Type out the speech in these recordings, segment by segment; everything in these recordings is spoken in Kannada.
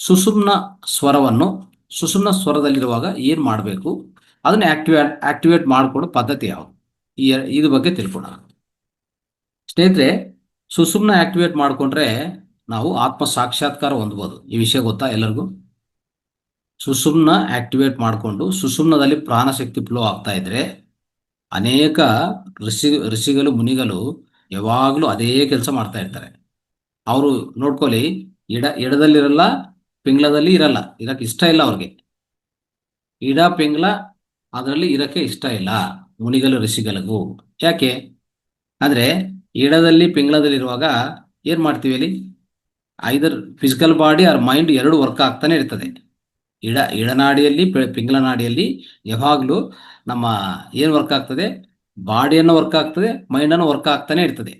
ಸುಷುಮ್ನ ಸ್ವರವನ್ನು ಸುಷುಮ್ನ ಸ್ವರದಲ್ಲಿರುವಾಗ ಏನು ಮಾಡಬೇಕು, ಅದನ್ನು ಆಕ್ಟಿವೇಟ್ ಮಾಡಿಕೊಡೋ ಪದ್ಧತಿ ಯಾವುದು, ಇದ್ರ ಬಗ್ಗೆ ತಿಳ್ಕೊಳ್ಳೋಣ ಸ್ನೇಹಿತರೆ. ಸುಷುಮ್ನ ಆಕ್ಟಿವೇಟ್ ಮಾಡಿಕೊಂಡ್ರೆ ನಾವು ಆತ್ಮ ಸಾಕ್ಷಾತ್ಕಾರ ಹೊಂದ್ಬೋದು. ಈ ವಿಷಯ ಗೊತ್ತಾ ಎಲ್ಲರಿಗೂ? ಸುಷುಮ್ನ ಆಕ್ಟಿವೇಟ್ ಮಾಡಿಕೊಂಡು ಸುಷುಮ್ನದಲ್ಲಿ ಪ್ರಾಣಶಕ್ತಿ ಫ್ಲೋ ಆಗ್ತಾ ಇದ್ರೆ ಅನೇಕ ಋಷಿಗಳು ಮುನಿಗಳು ಯಾವಾಗಲೂ ಅದೇ ಕೆಲಸ ಮಾಡ್ತಾ ಇರ್ತಾರೆ. ಅವರು ನೋಡ್ಕೊಳ್ಳಿ, ಎಡದಲ್ಲಿರಲ್ಲ, ಪಿಂಗ್ಲದಲ್ಲಿ ಇರಲ್ಲ, ಇರಕ್ಕೆ ಇಷ್ಟ ಇಲ್ಲ ಅವ್ರಿಗೆ. ಪಿಂಗ್ಲ ಅದರಲ್ಲಿ ಇರಕ್ಕೆ ಇಷ್ಟ ಇಲ್ಲ ಮುನಿಗಳು ಋಷಿಗಳಿಗೂ. ಯಾಕೆ ಅಂದರೆ ಎಡದಲ್ಲಿ ಪಿಂಗ್ಲದಲ್ಲಿ ಇರುವಾಗ ಏನು ಮಾಡ್ತೀವಿ ಅಲ್ಲಿ? ಐದರ್ ಫಿಸಿಕಲ್ ಬಾಡಿ ಆರ್ ಮೈಂಡ್ ಎರಡು ವರ್ಕ್ ಆಗ್ತಾನೆ ಇರ್ತದೆ. ಎಡನಾಡಿಯಲ್ಲಿ ಪಿಂಗಲ ನಾಡಿಯಲ್ಲಿ ಯಾವಾಗಲೂ ನಮ್ಮ ಏನು ವರ್ಕ್ ಆಗ್ತದೆ? ಬಾಡಿಯನ್ನು ವರ್ಕ್ ಆಗ್ತದೆ, ಮೈಂಡನ್ನು ವರ್ಕ್ ಆಗ್ತಾನೆ ಇರ್ತದೆ.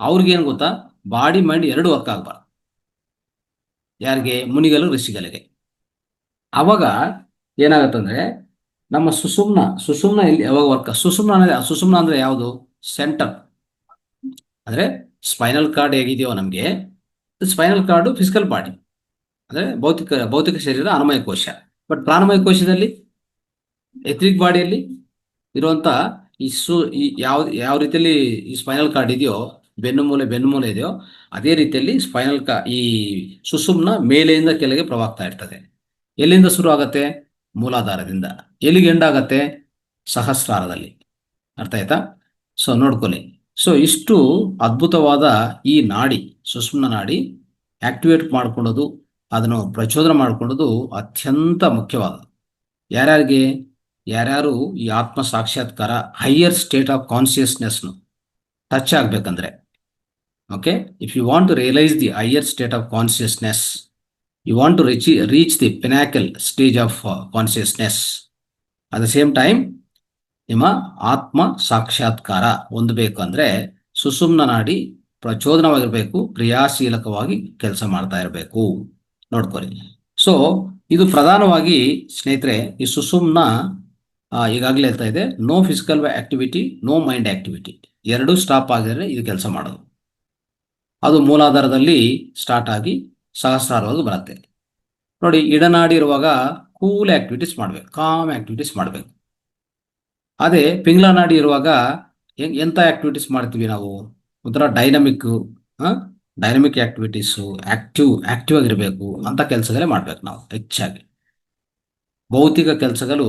ಅವ್ರಿಗೇನು ಗೊತ್ತಾ, ಬಾಡಿ ಮೈಂಡ್ ಎರಡು ವರ್ಕ್ ಆಗಬಾರ್ದು. ಯಾರಿಗೆ? ಮುನಿಗಳು ಋಷಿಗಳಿಗೆ. ಅವಾಗ ಏನಾಗುತ್ತಂದ್ರೆ ನಮ್ಮ ಸುಷುಮ್ನ ಇಲ್ಲಿ ಯಾವಾಗ ವರ್ಕ್, ಸುಷುಮ್ನ ಅಂದ್ರೆ ಯಾವುದು? ಸೆಂಟರ್. ಅಂದ್ರೆ ಸ್ಪೈನಲ್ ಕಾರ್ಡ್ ಹೇಗಿದೆಯೋ ನಮಗೆ, ಸ್ಪೈನಲ್ ಕಾರ್ಡು ಫಿಸಿಕಲ್ ಬಾಡಿ ಅಂದರೆ ಭೌತಿಕ ಶರೀರ, ಅನ್ನಮಯ ಕೋಶ. ಬಟ್ ಪ್ರಾಣಮಯ ಕೋಶದಲ್ಲಿ, ಎಥ್ರಿಕ್ ಬಾಡಿಯಲ್ಲಿ ಇರುವಂಥ ಯಾವ ರೀತಿಯಲ್ಲಿ ಈ ಸ್ಪೈನಲ್ ಕಾರ್ಡ್ ಇದೆಯೋ, ಬೆನ್ನುಮೂಲೆ ಇದೆಯೋ, ಅದೇ ರೀತಿಯಲ್ಲಿ ಈ ಸುಷುಮ್ನ ಮೇಲೆಯಿಂದ ಕೆಳಗೆ ಪ್ರವಾಗ್ತಾ ಇರ್ತದೆ. ಎಲ್ಲಿಂದ ಶುರು ಆಗತ್ತೆ? ಮೂಲಾಧಾರದಿಂದ. ಎಲ್ಲಿಗೆ ಎಂಡಾಗತ್ತೆ? ಸಹಸ್ರಾರದಲ್ಲಿ. ಅರ್ಥ ಆಯ್ತಾ? ಸೊ ನೋಡ್ಕೊಳ್ಳಿ. ಸೊ ಇಷ್ಟು ಅದ್ಭುತವಾದ ಈ ನಾಡಿ, ಸುಷುಮ್ನ ನಾಡಿ ಆಕ್ಟಿವೇಟ್ ಮಾಡ್ಕೊಳ್ಳೋದು, ಅದನ್ನು ಪ್ರಚೋದನೆ ಮಾಡ್ಕೊಳ್ಳೋದು ಅತ್ಯಂತ ಮುಖ್ಯವಾದ. ಯಾರ್ಯಾರು ಈ ಆತ್ಮ ಸಾಕ್ಷಾತ್ಕಾರ, ಹೈಯರ್ ಸ್ಟೇಟ್ ಆಫ್ ಕಾನ್ಸಿಯಸ್ನೆಸ್ನು ಟಚ್ ಆಗಬೇಕಂದ್ರೆ, okay, if you want to realise the higher state of consciousness, you want to reach the pinnacle stage of consciousness, at the same time ನಿಮ್ಮ ಆತ್ಮ ಸಾಕ್ಷಾತ್ಕಾರ ಹೊಂದಬೇಕು ಅಂದರೆ ಸುಷುಮ್ನ ನಾಡಿ ಪ್ರಚೋದನವಾಗಿರಬೇಕು, ಕ್ರಿಯಾಶೀಲಕವಾಗಿ ಕೆಲಸ ಮಾಡ್ತಾ ಇರಬೇಕು. ನೋಡ್ಕೊಳ್ಳಿ. ಸೊ ಇದು ಪ್ರಧಾನವಾಗಿ ಸ್ನೇಹಿತರೆ, ಈ ಸುಷುಮ್ನ ಈಗಾಗಲೇ ಹೇಳ್ತಾ ಇದೆ, no physical activity, no mind activity, ಎರಡೂ ಸ್ಟಾಪ್ ಆಗಿದ್ರೆ ಇದು ಕೆಲಸ ಮಾಡೋದು. ಅದು ಮೂಲಾಧಾರದಲ್ಲಿ ಸ್ಟಾರ್ಟ್ ಆಗಿ ಸಹಸ್ರಾರವಾಗಿ ಬರುತ್ತೆ. ನೋಡಿ, ಇಡನಾಡಿ ಇರುವಾಗ ಕೂಲ್ ಆಕ್ಟಿವಿಟೀಸ್ ಮಾಡಬೇಕು, ಕಾಮ್ ಆಕ್ಟಿವಿಟೀಸ್ ಮಾಡಬೇಕು. ಅದೇ ಪಿಂಗ್ಲ ನಾಡಿ ಇರುವಾಗ ಎಂಥ ಆಕ್ಟಿವಿಟೀಸ್ ಮಾಡ್ತೀವಿ ನಾವು? ಒಂಥರ ಡೈನಮಿಕ್ ಆಕ್ಟಿವಿಟೀಸು, ಆಕ್ಟಿವ್ ಆಗಿರಬೇಕು ಅಂತ ಕೆಲಸಗಳೇ ಮಾಡ್ಬೇಕು ನಾವು. ಹೆಚ್ಚಾಗಿ ಭೌತಿಕ ಕೆಲಸಗಳು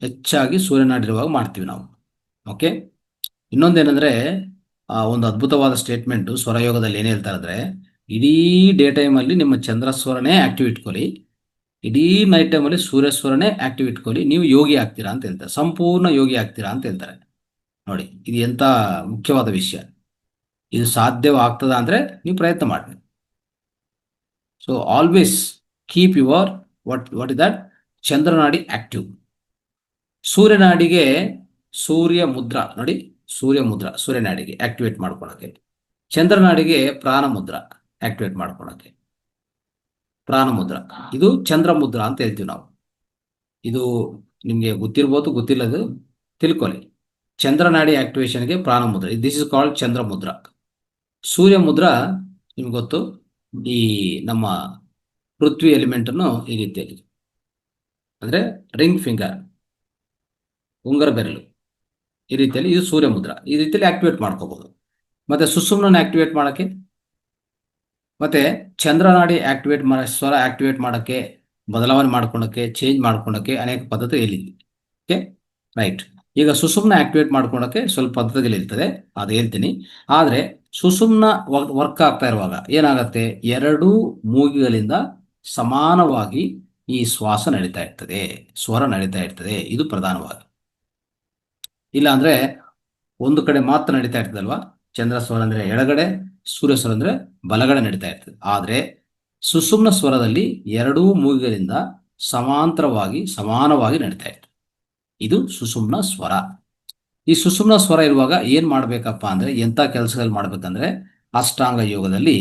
ಹೆಚ್ಚಾಗಿ ಸೂರ್ಯನಾಡಿರುವಾಗ ಮಾಡ್ತೀವಿ ನಾವು. ಓಕೆ. ಇನ್ನೊಂದೇನೆಂದರೆ, ಒಂದು ಅದ್ಭುತವಾದ ಸ್ಟೇಟ್ಮೆಂಟು ಸ್ವರಯೋಗದಲ್ಲಿ ಏನು ಹೇಳ್ತಾರೆ ಅಂದರೆ, ಇಡೀ ಡೇ ಟೈಮಲ್ಲಿ ನಿಮ್ಮ ಚಂದ್ರಸ್ವರನೇ ಆಕ್ಟಿವ್ ಇಟ್ಕೊಳ್ಳಿ, ಇಡೀ ನೈಟ್ ಟೈಮಲ್ಲಿ ಸೂರ್ಯಸ್ವರನೇ ಆಕ್ಟಿವ್ ಇಟ್ಕೊಳ್ಳಿ, ನೀವು ಯೋಗಿ ಆಗ್ತೀರಾ ಅಂತ ಹೇಳ್ತಾರೆ, ಸಂಪೂರ್ಣ ಯೋಗಿ ಆಗ್ತೀರಾ ಅಂತ ಹೇಳ್ತಾರೆ. ನೋಡಿ, ಇದು ಎಂಥ ಮುಖ್ಯವಾದ ವಿಷಯ. ಇದು ಸಾಧ್ಯವಾಗ್ತದ ಅಂದರೆ ನೀವು ಪ್ರಯತ್ನ ಮಾಡಿ. So always keep your what is that? ಚಂದ್ರನಾಡಿ ಆಕ್ಟಿವ್. ಸೂರ್ಯನಾಡಿಗೆ ಸೂರ್ಯ ಮುದ್ರಾ ನೋಡಿ, ಸೂರ್ಯನಾಡಿಗೆ ಆಕ್ಟಿವೇಟ್ ಮಾಡ್ಕೊಳಕ್ಕೆ, ಚಂದ್ರನಾಡಿಗೆ ಪ್ರಾಣ ಮುದ್ರಾ ಆಕ್ಟಿವೇಟ್ ಮಾಡ್ಕೊಳಕ್ಕೆ. ಪ್ರಾಣ ಮುದ್ರಾ, ಇದು ಚಂದ್ರ ಮುದ್ರಾ ಅಂತ ಹೇಳ್ತೀವಿ ನಾವು. ಇದು ನಿಮಗೆ ಗೊತ್ತಿರ್ಬೋದು, ಗೊತ್ತಿಲ್ಲದು ತಿಳ್ಕೊಳ್ಳಿ. ಚಂದ್ರನಾಡಿ ಆಕ್ಟಿವೇಶನ್ಗೆ ಪ್ರಾಣ ಮುದ್ರಾ, ದಿಸ್ ಇಸ್ ಕಾಲ್ಡ್ ಚಂದ್ರ ಮುದ್ರಾ. ಸೂರ್ಯ ಮುದ್ರಾ ನಿಮ್ಗೆ ಗೊತ್ತು, ಈ ನಮ್ಮ ಪೃಥ್ವಿ ಎಲಿಮೆಂಟನ್ನು ಈ ರೀತಿಯಲ್ಲಿ ಅಂದರೆ ರಿಂಗ್ ಫಿಂಗರ್, ಉಂಗರ ಬೆರಳು, ಈ ರೀತಿಯಲ್ಲಿ ಇದು ಸೂರ್ಯ ಮುದ್ರಾ. ಈ ರೀತಿಯಲ್ಲಿ ಆಕ್ಟಿವೇಟ್ ಮಾಡ್ಕೋಬಹುದು. ಮತ್ತೆ ಸುಷುಮ್ನ ಆಕ್ಟಿವೇಟ್ ಮಾಡೋಕ್ಕೆ, ಮತ್ತೆ ಚಂದ್ರನಾಡಿ ಸ್ವರ ಆಕ್ಟಿವೇಟ್ ಮಾಡೋಕ್ಕೆ, ಬದಲಾವಣೆ ಮಾಡ್ಕೊಳಕ್ಕೆ, ಚೇಂಜ್ ಮಾಡ್ಕೊಳಕ್ಕೆ ಅನೇಕ ಪದ್ಧತಿ ಹೇಳಿದ್ವಿ. Okay, right. ಈಗ ಸುಷುಮ್ನ ಆಕ್ಟಿವೇಟ್ ಮಾಡ್ಕೊಳಕ್ಕೆ ಸ್ವಲ್ಪ ಪದ್ಧತಿಗಳಿರ್ತದೆ, ಅದು ಹೇಳ್ತೀನಿ. ಆದರೆ ಸುಷುಮ್ನ ವರ್ಕ್ ಆಗ್ತಾ ಇರುವಾಗ ಏನಾಗುತ್ತೆ? ಎರಡೂ ಮೂಗಿಗಳಿಂದ ಸಮಾನವಾಗಿ ಈ ಶ್ವಾಸ ನಡೀತಾ ಇರ್ತದೆ, ಸ್ವರ ನಡೀತಾ ಇರ್ತದೆ. ಇದು ಪ್ರಧಾನವಾಗಿ. ಇಲ್ಲ ಅಂದ್ರೆ ಒಂದು ಕಡೆ ಮಾತ್ರ ನಡೀತಾ ಇರ್ತದಲ್ವಾ? ಚಂದ್ರ ಸ್ವರ ಅಂದ್ರೆ ಎಡಗಡೆ, ಸೂರ್ಯ ಸ್ವರ ಅಂದ್ರೆ ಬಲಗಡೆ ನಡೀತಾ ಇರ್ತದೆ. ಆದರೆ ಸುಷುಮ್ನ ಸ್ವರದಲ್ಲಿ ಎರಡೂ ಮೂಗಿಗಳಿಂದ ಸಮಾನವಾಗಿ ನಡೀತಾ ಇರ್ತದೆ. ಇದು ಸುಷುಮ್ನ ಸ್ವರ. ಈ ಸುಷುಮ್ನ ಸ್ವರ ಇರುವಾಗ ಏನ್ ಮಾಡ್ಬೇಕಪ್ಪ ಅಂದ್ರೆ, ಎಂಥ ಕೆಲಸಗಳು ಮಾಡ್ಬೇಕಂದ್ರೆ, ಅಷ್ಟಾಂಗ ಯೋಗದಲ್ಲಿ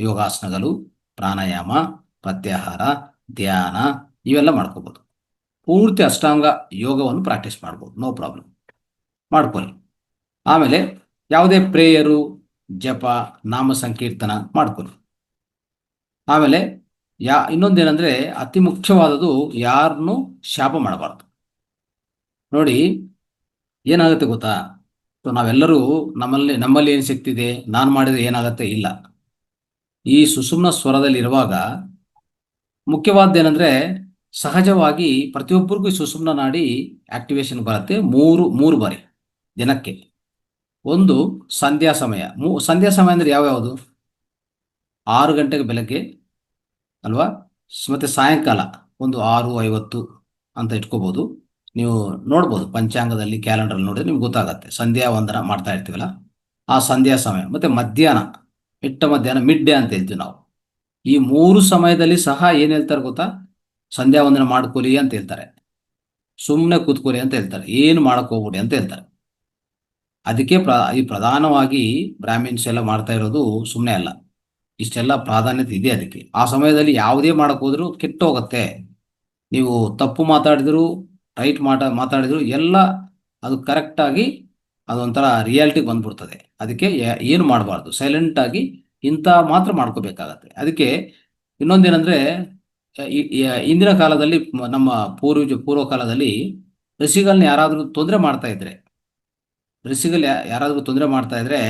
ಯೋಗಾಸನಗಳು, ಪ್ರಾಣಾಯಾಮ, ಪ್ರತ್ಯಾಹಾರ, ಧ್ಯಾನ ಇವೆಲ್ಲ ಮಾಡ್ಕೋಬಹುದು. ಪೂರ್ತಿ ಅಷ್ಟಾಂಗ ಯೋಗವನ್ನು ಪ್ರಾಕ್ಟೀಸ್ ಮಾಡ್ಬೋದು, ನೋ ಪ್ರಾಬ್ಲಮ್, ಮಾಡ್ಕೊಳ್ಳಿ. ಆಮೇಲೆ ಯಾವುದೇ ಪ್ರೇಯರು, ಜಪ, ನಾಮ ಸಂಕೀರ್ತನ ಮಾಡ್ಕೊಳ್ಳಿ. ಆಮೇಲೆ ಇನ್ನೊಂದೇನೆಂದ್ರೆ ಅತಿ ಮುಖ್ಯವಾದದ್ದು ಯಾರನ್ನು ಶಾಪ ಮಾಡಬಾರ್ದು. ನೋಡಿ, ಏನಾಗುತ್ತೆ ಗೊತ್ತಾ? ಸೊ ನಾವೆಲ್ಲರೂ ನಮ್ಮಲ್ಲಿ ಏನು ಶಕ್ತಿ ಇದೆ, ನಾನು ಮಾಡಿದ್ರೆ ಏನಾಗುತ್ತೆ ಇಲ್ಲ. ಈ ಸುಷುಮ್ನ ಸ್ವರದಲ್ಲಿರುವಾಗ ಮುಖ್ಯವಾದ್ದೇನೆಂದ್ರೆ ಸಹಜವಾಗಿ ಪ್ರತಿಯೊಬ್ಬರಿಗೂ ಈ ಸುಷುಮ್ನ ನಾಡಿ ಆಕ್ಟಿವೇಶನ್ ಬರುತ್ತೆ ಮೂರು ಮೂರು ಬಾರಿ ದಿನಕ್ಕೆ. ಒಂದು ಸಂಧ್ಯಾ ಸಮಯ. ಸಂಧ್ಯಾ ಸಮಯ ಅಂದರೆ ಯಾವ್ಯಾವುದು? 6 ಗಂಟೆಗೆ ಬೆಳಗ್ಗೆ ಅಲ್ವಾ? ಮತ್ತೆ ಸಾಯಂಕಾಲ ಒಂದು 6:50 ಅಂತ ಇಟ್ಕೋಬಹುದು. ನೀವು ನೋಡ್ಬೋದು ಪಂಚಾಂಗದಲ್ಲಿ, ಕ್ಯಾಲೆಂಡರ್ ನೋಡಿದ್ರೆ ನಿಮ್ಗೆ ಗೊತ್ತಾಗತ್ತೆ. ಸಂಧ್ಯಾ ವಂದನ ಮಾಡ್ತಾ ಇರ್ತೀವಲ್ಲ, ಆ ಸಂಧ್ಯಾ ಸಮಯ. ಮತ್ತೆ ಮಧ್ಯಾಹ್ನ, ಮಧ್ಯಾಹ್ನ ಮಿಡ್ ಡೇ ಅಂತ ಹೇಳ್ತೀವಿ ನಾವು. ಈ ಮೂರು ಸಮಯದಲ್ಲಿ ಸಹ ಏನು ಹೇಳ್ತಾರೆ ಗೊತ್ತಾ? ಸಂಧ್ಯಾ ವಂದನ ಮಾಡ್ಕೊಳ್ಳಿ ಅಂತ ಹೇಳ್ತಾರೆ, ಸುಮ್ಮನೆ ಕೂತ್ಕೊಳ್ಳಿ ಅಂತ ಹೇಳ್ತಾರೆ, ಏನು ಮಾಡಕ್ ಹೋಗ್ಬಿಡಿ ಅಂತ ಹೇಳ್ತಾರೆ. ಅದಕ್ಕೆ ಈ ಪ್ರಧಾನವಾಗಿ ಬ್ರಾಹ್ಮಿನ್ಸ್ ಎಲ್ಲ ಮಾಡ್ತಾ ಇರೋದು ಸುಮ್ಮನೆ ಅಲ್ಲ, ಇಷ್ಟೆಲ್ಲ ಪ್ರಾಧಾನ್ಯತೆ ಇದೆ ಅದಕ್ಕೆ. ಆ ಸಮಯದಲ್ಲಿ ಯಾವುದೇ ಮಾಡಕ್ ಹೋದ್ರು ಕೆಟ್ಟ ಹೋಗುತ್ತೆ. ನೀವು ತಪ್ಪು ಮಾತಾಡಿದ್ರು, ರೈಟ್ ಮಾತಾಡಿದ್ರು ಎಲ್ಲ ಅದು ಕರೆಕ್ಟಾಗಿ ಅದೊಂಥರ ರಿಯಾಲಿಟಿಗೆ ಬಂದ್ಬಿಡ್ತದೆ. ಅದಕ್ಕೆ ಏನು ಮಾಡಬಾರ್ದು, ಸೈಲೆಂಟಾಗಿ ಇಂಥ ಮಾತ್ರ ಮಾಡ್ಕೋಬೇಕಾಗತ್ತೆ. ಅದಕ್ಕೆ ಇನ್ನೊಂದೇನೆಂದರೆ, ಇಂದಿನ ಕಾಲದಲ್ಲಿ ನಮ್ಮ ಪೂರ್ವ ಕಾಲದಲ್ಲಿ ಋಷಿಗಳನ್ನ ಯಾರಾದರೂ ತೊಂದರೆ ಮಾಡ್ತಾ ಇದ್ರೆ, ಯಾರಾದರೂ ತೊಂದರೆ ಮಾಡ್ತಾ ಇದ್ರೆ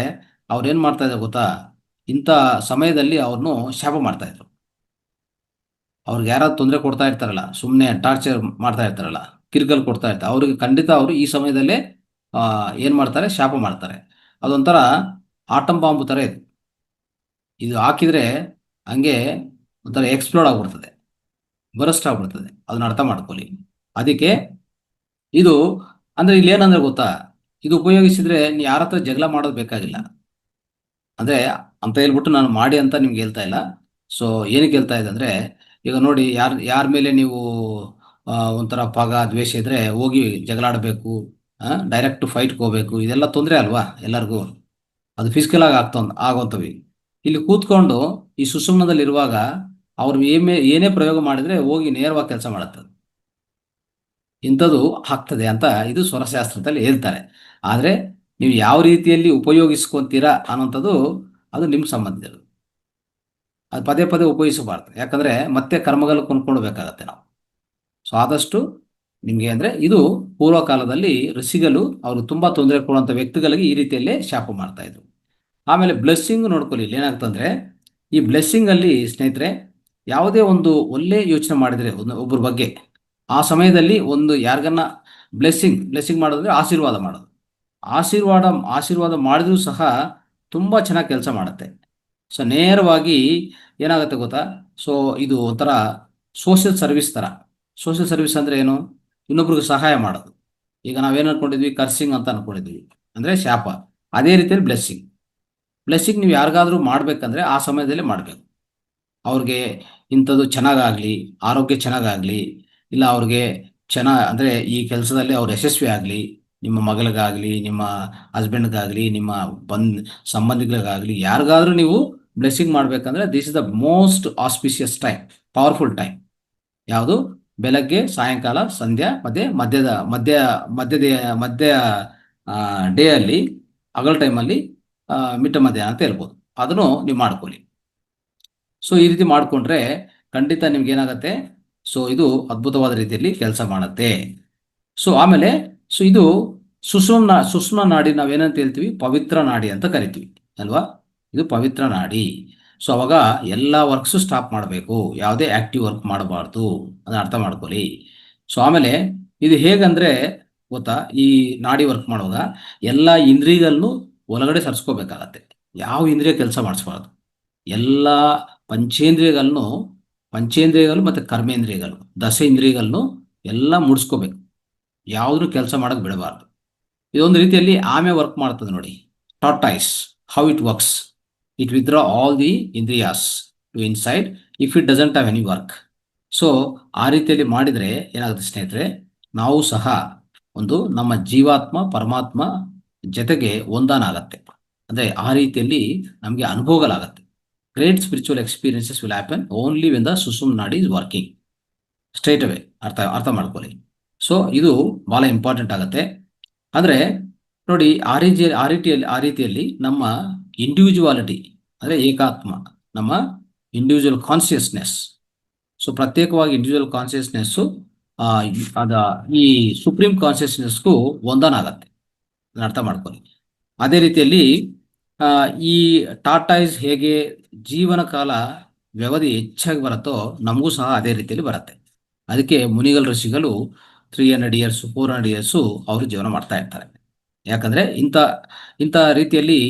ಅವ್ರು ಏನು ಮಾಡ್ತಾ ಇದ್ದಾರೆ ಗೊತ್ತಾ? ಇಂಥ ಸಮಯದಲ್ಲಿ ಅವ್ರನ್ನು ಶಾಪ ಮಾಡ್ತಾ ಇದ್ರು. ಅವ್ರಿಗೆ ಯಾರಾದ್ರು ತೊಂದರೆ ಕೊಡ್ತಾ ಇರ್ತಾರಲ್ಲ, ಸುಮ್ಮನೆ ಟಾರ್ಚರ್ ಮಾಡ್ತಾ ಇರ್ತಾರಲ್ಲ, ಕಿರ್ಕಲ್ ಕೊಡ್ತಾ ಇರ್ತಾರೆ, ಅವ್ರಿಗೆ ಖಂಡಿತ ಅವರು ಈ ಸಮಯದಲ್ಲೇ ಏನು ಮಾಡ್ತಾರೆ? ಶಾಪ ಮಾಡ್ತಾರೆ. ಅದೊಂಥರ ಆಟಂ ಬಾಂಬು ಥರ ಇದು. ಇದು ಹಾಕಿದರೆ ಹಂಗೆ ಒಂಥರ ಎಕ್ಸ್ಪ್ಲೋಡ್ ಆಗ್ಬಿಡ್ತದೆ, ಬರಸ್ಟ್ ಆಗ್ಬಿಡ್ತದೆ. ಅದನ್ನ ಅರ್ಥ ಮಾಡ್ಕೊಳ್ಳಿ. ಅದಕ್ಕೆ ಇದು ಅಂದರೆ ಇಲ್ಲಿ ಏನಂದ್ರೆ ಗೊತ್ತಾ? ಇದು ಉಪಯೋಗಿಸಿದ್ರೆ ಯಾರ ಹತ್ರ ಜಗಳ ಮಾಡೋದು ಬೇಕಾಗಿಲ್ಲ. ಅಂದರೆ ಅಂತ ಹೇಳ್ಬಿಟ್ಟು ನಾನು ಮಾಡಿ ಅಂತ ನಿಮ್ಗೆ ಹೇಳ್ತಾ ಇಲ್ಲ. ಸೊ ಏನಕ್ಕೆ ಹೇಳ್ತಾ ಇದೆ ಅಂದರೆ, ಈಗ ನೋಡಿ, ಯಾರ ಮೇಲೆ ನೀವು ಒಂಥರ ಪಗ ದ್ವೇಷ ಇದ್ರೆ ಹೋಗಿ ಜಗಳಾಡಬೇಕು, ಡೈರೆಕ್ಟ್ ಫೈಟ್ಗೆ ಹೋಗ್ಬೇಕು, ಇದೆಲ್ಲ ತೊಂದರೆ ಅಲ್ವಾ ಎಲ್ಲರಿಗೂ? ಅದು ಫಿಸಿಕಲ್ ಆಗಿ ಆಗೋಂಥವು. ಇಲ್ಲಿ ಕೂತ್ಕೊಂಡು ಈ ಸುಷುಮ್ನದಲ್ಲಿರುವಾಗ ಅವ್ರು ಏನೇ ಪ್ರಯೋಗ ಮಾಡಿದ್ರೆ ಹೋಗಿ ನೇರವಾಗಿ ಕೆಲಸ ಮಾಡುತ್ತೆ, ಇಂಥದ್ದು ಆಗ್ತದೆ ಅಂತ ಇದು ಸ್ವರಶಾಸ್ತ್ರದಲ್ಲಿ ಹೇಳ್ತಾರೆ. ಆದರೆ ನೀವು ಯಾವ ರೀತಿಯಲ್ಲಿ ಉಪಯೋಗಿಸ್ಕೊತೀರಾ ಅನ್ನೋಂಥದ್ದು ಅದು ನಿಮ್ಮ ಸಂಬಂಧ. ಅದು ಪದೇ ಪದೇ ಉಪಯೋಗಿಸಬಾರ್ದು, ಯಾಕಂದರೆ ಮತ್ತೆ ಕರ್ಮಗಳು ಕೊಂಡ್ಕೊಳ್ಬೇಕಾಗತ್ತೆ ನಾವು. ಸೊ ಆದಷ್ಟು ನಿಮಗೆ ಅಂದರೆ ಇದು ಪೂರ್ವ ಕಾಲದಲ್ಲಿ ಋಷಿಗಳು ಅವರು ತುಂಬ ತೊಂದರೆ ಕೊಡುವಂಥ ವ್ಯಕ್ತಿಗಳಿಗೆ ಈ ರೀತಿಯಲ್ಲೇ ಶಾಪ ಮಾಡ್ತಾಯಿದ್ರು. ಆಮೇಲೆ ಬ್ಲೆಸ್ಸಿಂಗ್ ನೋಡ್ಕೊಳ್ಳಿ. ಇಲ್ಲಿ ಏನಾಗ್ತಂದರೆ, ಈ ಬ್ಲೆಸ್ಸಿಂಗಲ್ಲಿ ಸ್ನೇಹಿತರೆ, ಯಾವುದೇ ಒಂದು ಒಳ್ಳೆ ಯೋಚನೆ ಮಾಡಿದರೆ ಒಬ್ಬರ ಬಗ್ಗೆ, ಆ ಸಮಯದಲ್ಲಿ ಒಂದು ಯಾರಿಗನ್ನ ಬ್ಲೆಸ್ಸಿಂಗ್ ಮಾಡೋದ್ರೆ ಆಶೀರ್ವಾದ ಮಾಡೋದು. ಆಶೀರ್ವಾದ ಮಾಡಿದ್ರೂ ಸಹ ತುಂಬ ಚೆನ್ನಾಗಿ ಕೆಲಸ ಮಾಡುತ್ತೆ. ಸೊ ನೇರವಾಗಿ ಏನಾಗುತ್ತೆ ಗೊತ್ತಾ? ಸೊ ಇದು ಒಂಥರ ಸೋಷಿಯಲ್ ಸರ್ವಿಸ್ ಥರ. ಸೋಷಿಯಲ್ ಸರ್ವಿಸ್ ಅಂದರೆ ಏನು? ಇನ್ನೊಬ್ರಿಗೆ ಸಹಾಯ ಮಾಡೋದು. ಈಗ ನಾವೇನು ಅಂದ್ಕೊಂಡಿದ್ವಿ? ಕರ್ಸಿಂಗ್ ಅಂತ ಅಂದ್ಕೊಂಡಿದ್ವಿ, ಅಂದರೆ ಶಾಪ. ಅದೇ ರೀತಿಯಲ್ಲಿ ಬ್ಲೆಸ್ಸಿಂಗ್ ನೀವು ಯಾರಿಗಾದ್ರೂ ಮಾಡಬೇಕಂದ್ರೆ ಆ ಸಮಯದಲ್ಲೇ ಮಾಡಬೇಕು. ಅವ್ರಿಗೆ ಇಂಥದ್ದು ಚೆನ್ನಾಗಾಗಲಿ, ಆರೋಗ್ಯ ಚೆನ್ನಾಗಾಗಲಿ, ಇಲ್ಲ ಅವ್ರಿಗೆ ಅಂದರೆ ಈ ಕೆಲಸದಲ್ಲಿ ಅವ್ರು ಯಶಸ್ವಿ ಆಗಲಿ, ನಿಮ್ಮ ಮಗಳಿಗಾಗಲಿ, ನಿಮ್ಮ ಹಸ್ಬೆಂಡ್ಗಾಗಲಿ, ನಿಮ್ಮ ಸಂಬಂಧಿಗಳಿಗಾಗಲಿ, ಯಾರಿಗಾದ್ರೂ ನೀವು ಬ್ಲೆಸ್ಸಿಂಗ್ ಮಾಡಬೇಕಂದ್ರೆ this is the most auspicious time, powerful time. ಯಾವುದು? ಬೆಳಗ್ಗೆ, ಸಾಯಂಕಾಲ, ಸಂಧ್ಯಾ, ಮಧ್ಯ ಡೇ ಅಲ್ಲಿ, ಹಗಲ್ ಟೈಮಲ್ಲಿ, ಮಿಟ್ಟ ಮಧ್ಯಾಹ್ನ ಅಂತ ಹೇಳ್ಬೋದು. ಅದನ್ನು ನೀವು ಮಾಡ್ಕೊಳ್ಳಿ. ಸೊ ಈ ರೀತಿ ಮಾಡಿಕೊಂಡ್ರೆ ಖಂಡಿತ ನಿಮ್ಗೆ ಏನಾಗುತ್ತೆ? ಸೊ ಇದು ಅದ್ಭುತವಾದ ರೀತಿಯಲ್ಲಿ ಕೆಲಸ ಮಾಡುತ್ತೆ. ಸೊ ಆಮೇಲೆ ಇದು ಸುಷುಮ್ನ ನಾಡಿ ನಾವೇನಂತ ಹೇಳ್ತೀವಿ? ಪವಿತ್ರ ನಾಡಿ ಅಂತ ಕರಿತೀವಿ ಅಲ್ವಾ? ಇದು ಪವಿತ್ರ ನಾಡಿ. ಸೊ ಅವಾಗ ಎಲ್ಲ ವರ್ಕ್ಸು ಸ್ಟಾಪ್ ಮಾಡಬೇಕು, ಯಾವುದೇ ಆಕ್ಟಿವ್ ವರ್ಕ್ ಮಾಡಬಾರ್ದು, ಅದನ್ನ ಅರ್ಥ ಮಾಡ್ಕೊಳ್ಳಿ. ಸೊ ಆಮೇಲೆ ಇದು ಹೇಗಂದ್ರೆ ಗೊತ್ತಾ? ಈ ನಾಡಿ ವರ್ಕ್ ಮಾಡುವಾಗ ಎಲ್ಲ ಇಂದ್ರಿಯಗಳನ್ನು ಒಳಗಡೆ ಸರ್ಸ್ಕೋಬೇಕಾಗತ್ತೆ. ಯಾವ ಇಂದ್ರಿಯ ಕೆಲಸ ಮಾಡಿಸ್ಬಾರ್ದು. ಎಲ್ಲ ಪಂಚೇಂದ್ರಿಯಗಳು ಮತ್ತು ಕರ್ಮೇಂದ್ರಿಯಗಳು, ಇಂದ್ರಿಯಗಳನ್ನು ಎಲ್ಲ ಮುಡಿಸ್ಕೋಬೇಕು. ಯಾವುದೂ ಕೆಲಸ ಮಾಡೋಕ್ಕೆ ಬಿಡಬಾರ್ದು. ಇದೊಂದು ರೀತಿಯಲ್ಲಿ ಆಮೆ ವರ್ಕ್ ಮಾಡ್ತದೆ ನೋಡಿ, tortoise. How it works? It withdraw all the ಇಂದ್ರಿಯಾಸ್ to inside if it doesn't have any work. So ಆ ರೀತಿಯಲ್ಲಿ ಮಾಡಿದರೆ ಏನಾಗುತ್ತೆ ಸ್ನೇಹಿತರೆ? ನಾವು ಸಹ ಒಂದು ನಮ್ಮ ಜೀವಾತ್ಮ ಪರಮಾತ್ಮ ಜೊತೆಗೆ ಒಂದಾನಾಗತ್ತೆ. ಅಂದರೆ ಆ ರೀತಿಯಲ್ಲಿ ನಮಗೆ ಅನುಭವಗಳಾಗತ್ತೆ. Great spiritual experiences will happen only when the sushumna nadi is working. Straight away ಅರ್ಥ ಮಾಡ್ಕೊಳ್ಳಿ. ಸೊ ಇದು ಭಾಳ ಇಂಪಾರ್ಟೆಂಟ್ ಆಗುತ್ತೆ. ಅಂದರೆ ನೋಡಿ, ಆ ರೀತಿಯಲ್ಲಿ ನಮ್ಮ ಇಂಡಿವಿಜುವಾಲಿಟಿ ಅಂದರೆ ಏಕಾತ್ಮ, ನಮ್ಮ ಇಂಡಿವಿಜುವಲ್ ಕಾನ್ಷಿಯಸ್ನೆಸ್ ಸೊ ಪ್ರತ್ಯೇಕವಾಗಿ ಇಂಡಿವಿಜುವಲ್ ಕಾನ್ಸಿಯಸ್ನೆಸ್ಸು ಅದ ಈ ಸುಪ್ರೀಂ ಕಾನ್ಸಿಯಸ್ನೆಸ್ಗೂ ಒಂದನಾಗತ್ತೆ, ಅರ್ಥ ಮಾಡ್ಕೊಳ್ಳಿ. ಅದೇ ರೀತಿಯಲ್ಲಿ ಈ ಟಾಟಾಯ್ಸ್ ಹೇಗೆ ಜೀವನ ಕಾಲ ವ್ಯವಧಿ ಹೆಚ್ಚಾಗಿ ಬರುತ್ತೋ ನಮಗೂ ಸಹ ಅದೇ ರೀತಿಯಲ್ಲಿ ಬರುತ್ತೆ. ಅದಕ್ಕೆ ಮುನಿಗಳ ಋಷಿಗಳು 300 ಇಯರ್ಸ್ 400 ಇಯರ್ಸು ಅವರು ಜೀವನ ಮಾಡ್ತಾ ಇರ್ತಾರೆ. ಯಾಕಂದ್ರೆ ಇಂಥ ರೀತಿಯಲ್ಲಿ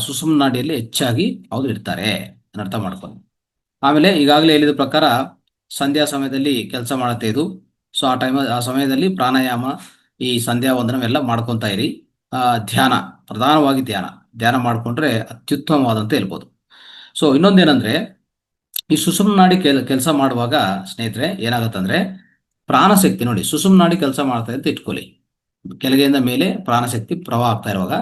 ಸುಷುಮ್ನ ನಾಡಿಯಲ್ಲಿ ಹೆಚ್ಚಾಗಿ ಅವರು ಇರ್ತಾರೆ, ಅರ್ಥ ಮಾಡ್ಕೊಂಡು. ಆಮೇಲೆ ಈಗಾಗಲೇ ಹೇಳಿದ ಪ್ರಕಾರ ಸಂಧ್ಯಾ ಸಮಯದಲ್ಲಿ ಕೆಲಸ ಮಾಡುತ್ತೆ ಇದು. ಸೊ ಆ ಸಮಯದಲ್ಲಿ ಪ್ರಾಣಾಯಾಮ, ಈ ಸಂಧ್ಯಾ ವಂದನವೆಲ್ಲ ಮಾಡ್ಕೊತಾ ಇರಿ. ಧ್ಯಾನ, ಪ್ರಧಾನವಾಗಿ ಧ್ಯಾನ ಮಾಡಿಕೊಂಡ್ರೆ ಅತ್ಯುತ್ತಮವಾದಂತ ಹೇಳ್ಬೋದು. ಸೊ ಇನ್ನೊಂದೇನಂದ್ರೆ ಈ ಸುಷುಮ್ನ ನಾಡಿ ಕೆಲಸ ಮಾಡುವಾಗ ಸ್ನೇಹಿತರೆ ಏನಾಗುತ್ತಂದ್ರೆ ಪ್ರಾಣಶಕ್ತಿ ನೋಡಿ, ಸುಷುಮ್ನ ನಾಡಿ ಕೆಲಸ ಮಾಡ್ತಾ ಅಂತ ಇಟ್ಕೊಳ್ಳಿ, ಕೆಳಗೆಯಿಂದ ಮೇಲೆ ಪ್ರಾಣಶಕ್ತಿ ಪ್ರವಾಹ ಆಗ್ತಾ ಇರುವಾಗ.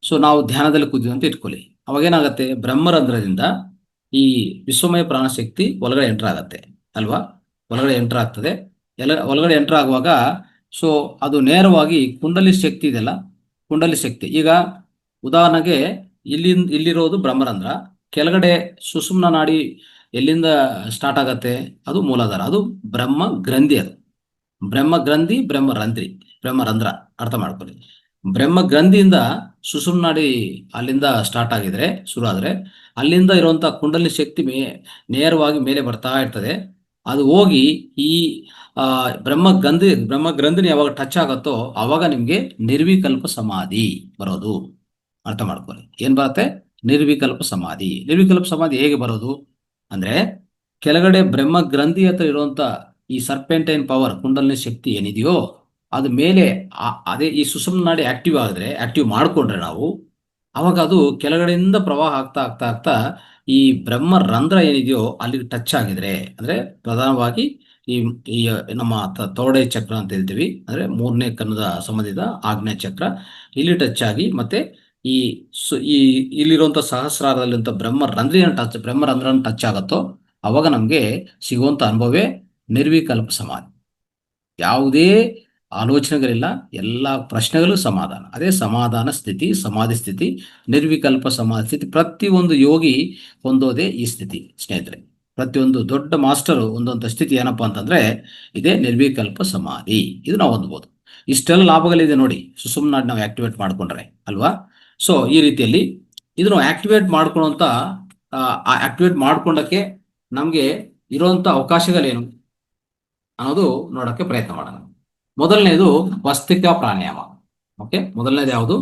ಸೊ ನಾವು ಧ್ಯಾನದಲ್ಲಿ ಕೂತೀವಿ ಅಂತ ಇಟ್ಕೊಳ್ಳಿ, ಅವಾಗ ಏನಾಗುತ್ತೆ, ಬ್ರಹ್ಮರಂಧ್ರದಿಂದ ಈ ವಿಶ್ವಮಯ ಪ್ರಾಣಶಕ್ತಿ ಒಳಗಡೆ ಎಂಟರ್ ಆಗತ್ತೆ ಅಲ್ವಾ, ಒಳಗಡೆ ಎಂಟರ್ ಆಗ್ತದೆ. ಒಳಗಡೆ ಎಂಟರ್ ಆಗುವಾಗ ಸೊ ಅದು ನೇರವಾಗಿ ಕುಂಡಲಿ ಶಕ್ತಿ ಇದೆಯಲ್ಲ, ಕುಂಡಲಿ ಶಕ್ತಿ ಈಗ ಉದಾಹರಣೆಗೆ ಇಲ್ಲಿರೋದು ಬ್ರಹ್ಮರಂಧ್ರ, ಕೆಳಗಡೆ ಸುಷುಮ್ನ ನಾಡಿ ಎಲ್ಲಿಂದ ಸ್ಟಾರ್ಟ್ ಆಗತ್ತೆ, ಅದು ಮೂಲಾಧಾರ, ಅದು ಬ್ರಹ್ಮ ಗ್ರಂಥಿ, ಅದು ಬ್ರಹ್ಮ ಗ್ರಂಥಿ ಬ್ರಹ್ಮರಂಧ್ರ, ಅರ್ಥ ಮಾಡ್ಕೊಳ್ಳಿ. ಬ್ರಹ್ಮ ಗ್ರಂಥಿಯಿಂದ ಸುಷುಮ್ನ ನಾಡಿ ಅಲ್ಲಿಂದ ಸ್ಟಾರ್ಟ್ ಆಗಿದ್ರೆ, ಶುರು ಆದ್ರೆ ಅಲ್ಲಿಂದ ಇರುವಂತ ಕುಂಡಲಿ ಶಕ್ತಿ ನೇರವಾಗಿ ಮೇಲೆ ಬರ್ತಾ ಇರ್ತದೆ. ಅದು ಹೋಗಿ ಈ ಬ್ರಹ್ಮಗ್ರಂಥಿನ ಯಾವಾಗ ಟಚ್ ಆಗತ್ತೋ ಅವಾಗ ನಿಮ್ಗೆ ನಿರ್ವಿಕಲ್ಪ ಸಮಾಧಿ ಬರೋದು, ಅರ್ಥ ಮಾಡ್ಕೊಳ್ಳಿ. ಏನ್ ಬರುತ್ತೆ, ನಿರ್ವಿಕಲ್ಪ ಸಮಾಧಿ. ನಿರ್ವಿಕಲ್ಪ ಸಮಾಧಿ ಹೇಗೆ ಬರೋದು ಅಂದ್ರೆ, ಕೆಳಗಡೆ ಬ್ರಹ್ಮ ಗ್ರಂಥಿ ಹತ್ರ ಇರುವಂತ ಈ ಸರ್ಪೆಂಟೈನ್ ಪವರ್, ಕುಂಡಲಿನಿ ಶಕ್ತಿ ಏನಿದೆಯೋ ಅದು ಮೇಲೆ ಅದೇ ಈ ಸುಷುಮ್ನ ನಾಡಿ ಆಕ್ಟಿವ್ ಮಾಡ್ಕೊಂಡ್ರೆ ನಾವು, ಅವಾಗ ಅದು ಕೆಳಗಡೆಯಿಂದ ಪ್ರವಾಹ ಆಗ್ತಾ ಆಗ್ತಾ ಆಗ್ತಾ ಈ ಬ್ರಹ್ಮ ರಂಧ್ರ ಏನಿದೆಯೋ ಅಲ್ಲಿಗೆ ಟಚ್ ಆಗಿದ್ರೆ, ಅಂದ್ರೆ ಪ್ರಧಾನವಾಗಿ ಈ ಈ ನಮ್ಮ ತೋಡೆ ಚಕ್ರ ಅಂತ ಹೇಳ್ತೀವಿ, ಅಂದ್ರೆ 3ನೇ ಕನ್ನದ ಸಂಬಂಧಿತ ಆಗ್ನೇಯ ಚಕ್ರ, ಇಲ್ಲಿ ಟಚ್ ಆಗಿ ಮತ್ತೆ ಈ ಇಲ್ಲಿರುವಂತ ಸಹಸ್ರಾರದಲ್ಲಿರುವಂತ ಬ್ರಹ್ಮರಂಧ್ರನ ಟಚ್ ಆಗತ್ತೋ ಅವಾಗ ನಮ್ಗೆ ಸಿಗುವಂತ ಅನುಭವವೇ ನಿರ್ವಿಕಲ್ಪ ಸಮಾಧಿ. ಯಾವುದೇ ಆಲೋಚನೆಗಳಿಲ್ಲ, ಎಲ್ಲ ಪ್ರಶ್ನೆಗಳು ಸಮಾಧಾನ, ಅದೇ ಸಮಾಧಾನ ಸ್ಥಿತಿ, ಸಮಾಧಿ ಸ್ಥಿತಿ, ನಿರ್ವಿಕಲ್ಪ ಸಮಾಧಿ ಸ್ಥಿತಿ. ಪ್ರತಿಯೊಂದು ಯೋಗಿ ಹೊಂದೋದೇ ಈ ಸ್ಥಿತಿ ಸ್ನೇಹಿತರೆ. ಪ್ರತಿಯೊಂದು ದೊಡ್ಡ ಮಾಸ್ಟರು ಹೊಂದುವಂತ ಸ್ಥಿತಿ ಏನಪ್ಪಾ ಅಂತಂದ್ರೆ ಇದೇ ನಿರ್ವಿಕಲ್ಪ ಸಮಾಧಿ. ಇದು ನಾವು ಹೊಂದ್ಬೋದು. ಇಷ್ಟೆಲ್ಲ ಲಾಭಗಳಿದೆ ನೋಡಿ ಸುಷುಮ್ನ ನಾಡಿ ನಾವು ಆಕ್ಟಿವೇಟ್ ಮಾಡ್ಕೊಂಡ್ರೆ ಅಲ್ವಾ. ಸೊ ಈ ರೀತಿಯಲ್ಲಿ ಇದನ್ನು ಆಕ್ಟಿವೇಟ್ ಮಾಡ್ಕೊಂಡಕ್ಕೆ ನಮ್ಗೆ ಇರುವಂತ ಅವಕಾಶಗಳೇನು ಅನ್ನೋದು ನೋಡಕ್ಕೆ ಪ್ರಯತ್ನ ಮಾಡೋಣ. ಮೊದಲನೇದು ಭಸ್ತ್ರಿಕಾ ಪ್ರಾಣಾಯಾಮ. ಓಕೆ, ಮೊದಲನೇದು ಯಾವುದು,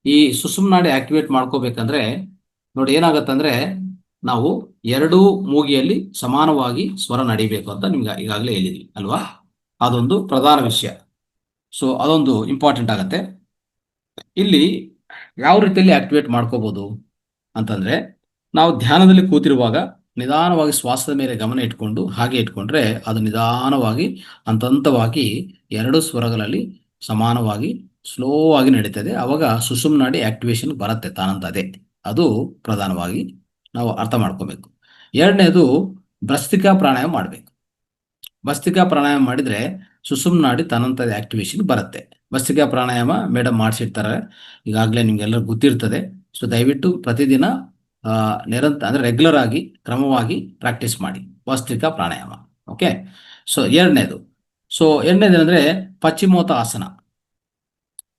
ಈ ಸುಷುಮ್ನ ನಾಡಿ ಆಕ್ಟಿವೇಟ್ ಮಾಡ್ಕೋಬೇಕಂದ್ರೆ ನೋಡಿ ಏನಾಗತ್ತಂದ್ರೆ, ನಾವು ಎರಡೂ ಮೂಗಿಯಲ್ಲಿ ಸಮಾನವಾಗಿ ಸ್ವರ ನಡಿಬೇಕು ಅಂತ ನಿಮ್ಗೆ ಈಗಾಗಲೇ ಹೇಳಿದ್ವಿ ಅಲ್ವಾ, ಅದೊಂದು ಪ್ರಧಾನ ವಿಷಯ. ಸೊ ಅದೊಂದು ಇಂಪಾರ್ಟೆಂಟ್ ಆಗತ್ತೆ. ಇಲ್ಲಿ ಯಾವ ರೀತಿಯಲ್ಲಿ ಆಕ್ಟಿವೇಟ್ ಮಾಡ್ಕೋಬಹುದು ಅಂತಂದ್ರೆ, ನಾವು ಧ್ಯಾನದಲ್ಲಿ ಕೂತಿರುವಾಗ ನಿಧಾನವಾಗಿ ಶ್ವಾಸದ ಮೇಲೆ ಗಮನ ಇಟ್ಕೊಂಡು ಹಾಗೆ ಇಟ್ಕೊಂಡ್ರೆ ಅದು ನಿಧಾನವಾಗಿ ಹಂತವಾಗಿ ಎರಡು ಸ್ವರಗಳಲ್ಲಿ ಸಮಾನವಾಗಿ ಸ್ಲೋ ಆಗಿ ನಡೀತದೆ. ಅವಾಗ ಸುಷುಮ್ನ ನಾಡಿ ಆಕ್ಟಿವೇಶನ್ ಬರುತ್ತೆ ತಾನಂತದೇ. ಅದು ಪ್ರಧಾನವಾಗಿ ನಾವು ಅರ್ಥ ಮಾಡ್ಕೋಬೇಕು. ಎರಡನೇದು ಭಸ್ತ್ರಿಕಾ ಪ್ರಾಣಾಯಾಮ ಮಾಡಬೇಕು. ಭಸ್ತ್ರಿಕಾ ಪ್ರಾಣಾಯಾಮ ಮಾಡಿದ್ರೆ ಸುಷುಮ್ನ ನಾಡಿ ತನ್ನಂತದೇ ಆಕ್ಟಿವೇಶನ್ ಬರುತ್ತೆ. ಭಸ್ತ್ರಿಕಾ ಪ್ರಾಣಾಯಾಮ ಮೇಡಮ್ ಮಾಡಿಸಿರ್ತಾರೆ, ಈಗಾಗಲೇ ನಿಮ್ಗೆಲ್ಲರೂ ಗೊತ್ತಿರ್ತದೆ. ಸೊ ದಯವಿಟ್ಟು ಪ್ರತಿದಿನ ಅಂದ್ರೆ ರೆಗ್ಯುಲರ್ ಆಗಿ ಕ್ರಮವಾಗಿ ಪ್ರಾಕ್ಟೀಸ್ ಮಾಡಿ ಭಸ್ತ್ರಿಕಾ ಪ್ರಾಣಾಯಾಮ. ಓಕೆ, ಸೊ ಎರಡನೇದು ಏನಂದ್ರೆ ಪಶ್ಚಿಮೋತ್ತಾಸನ.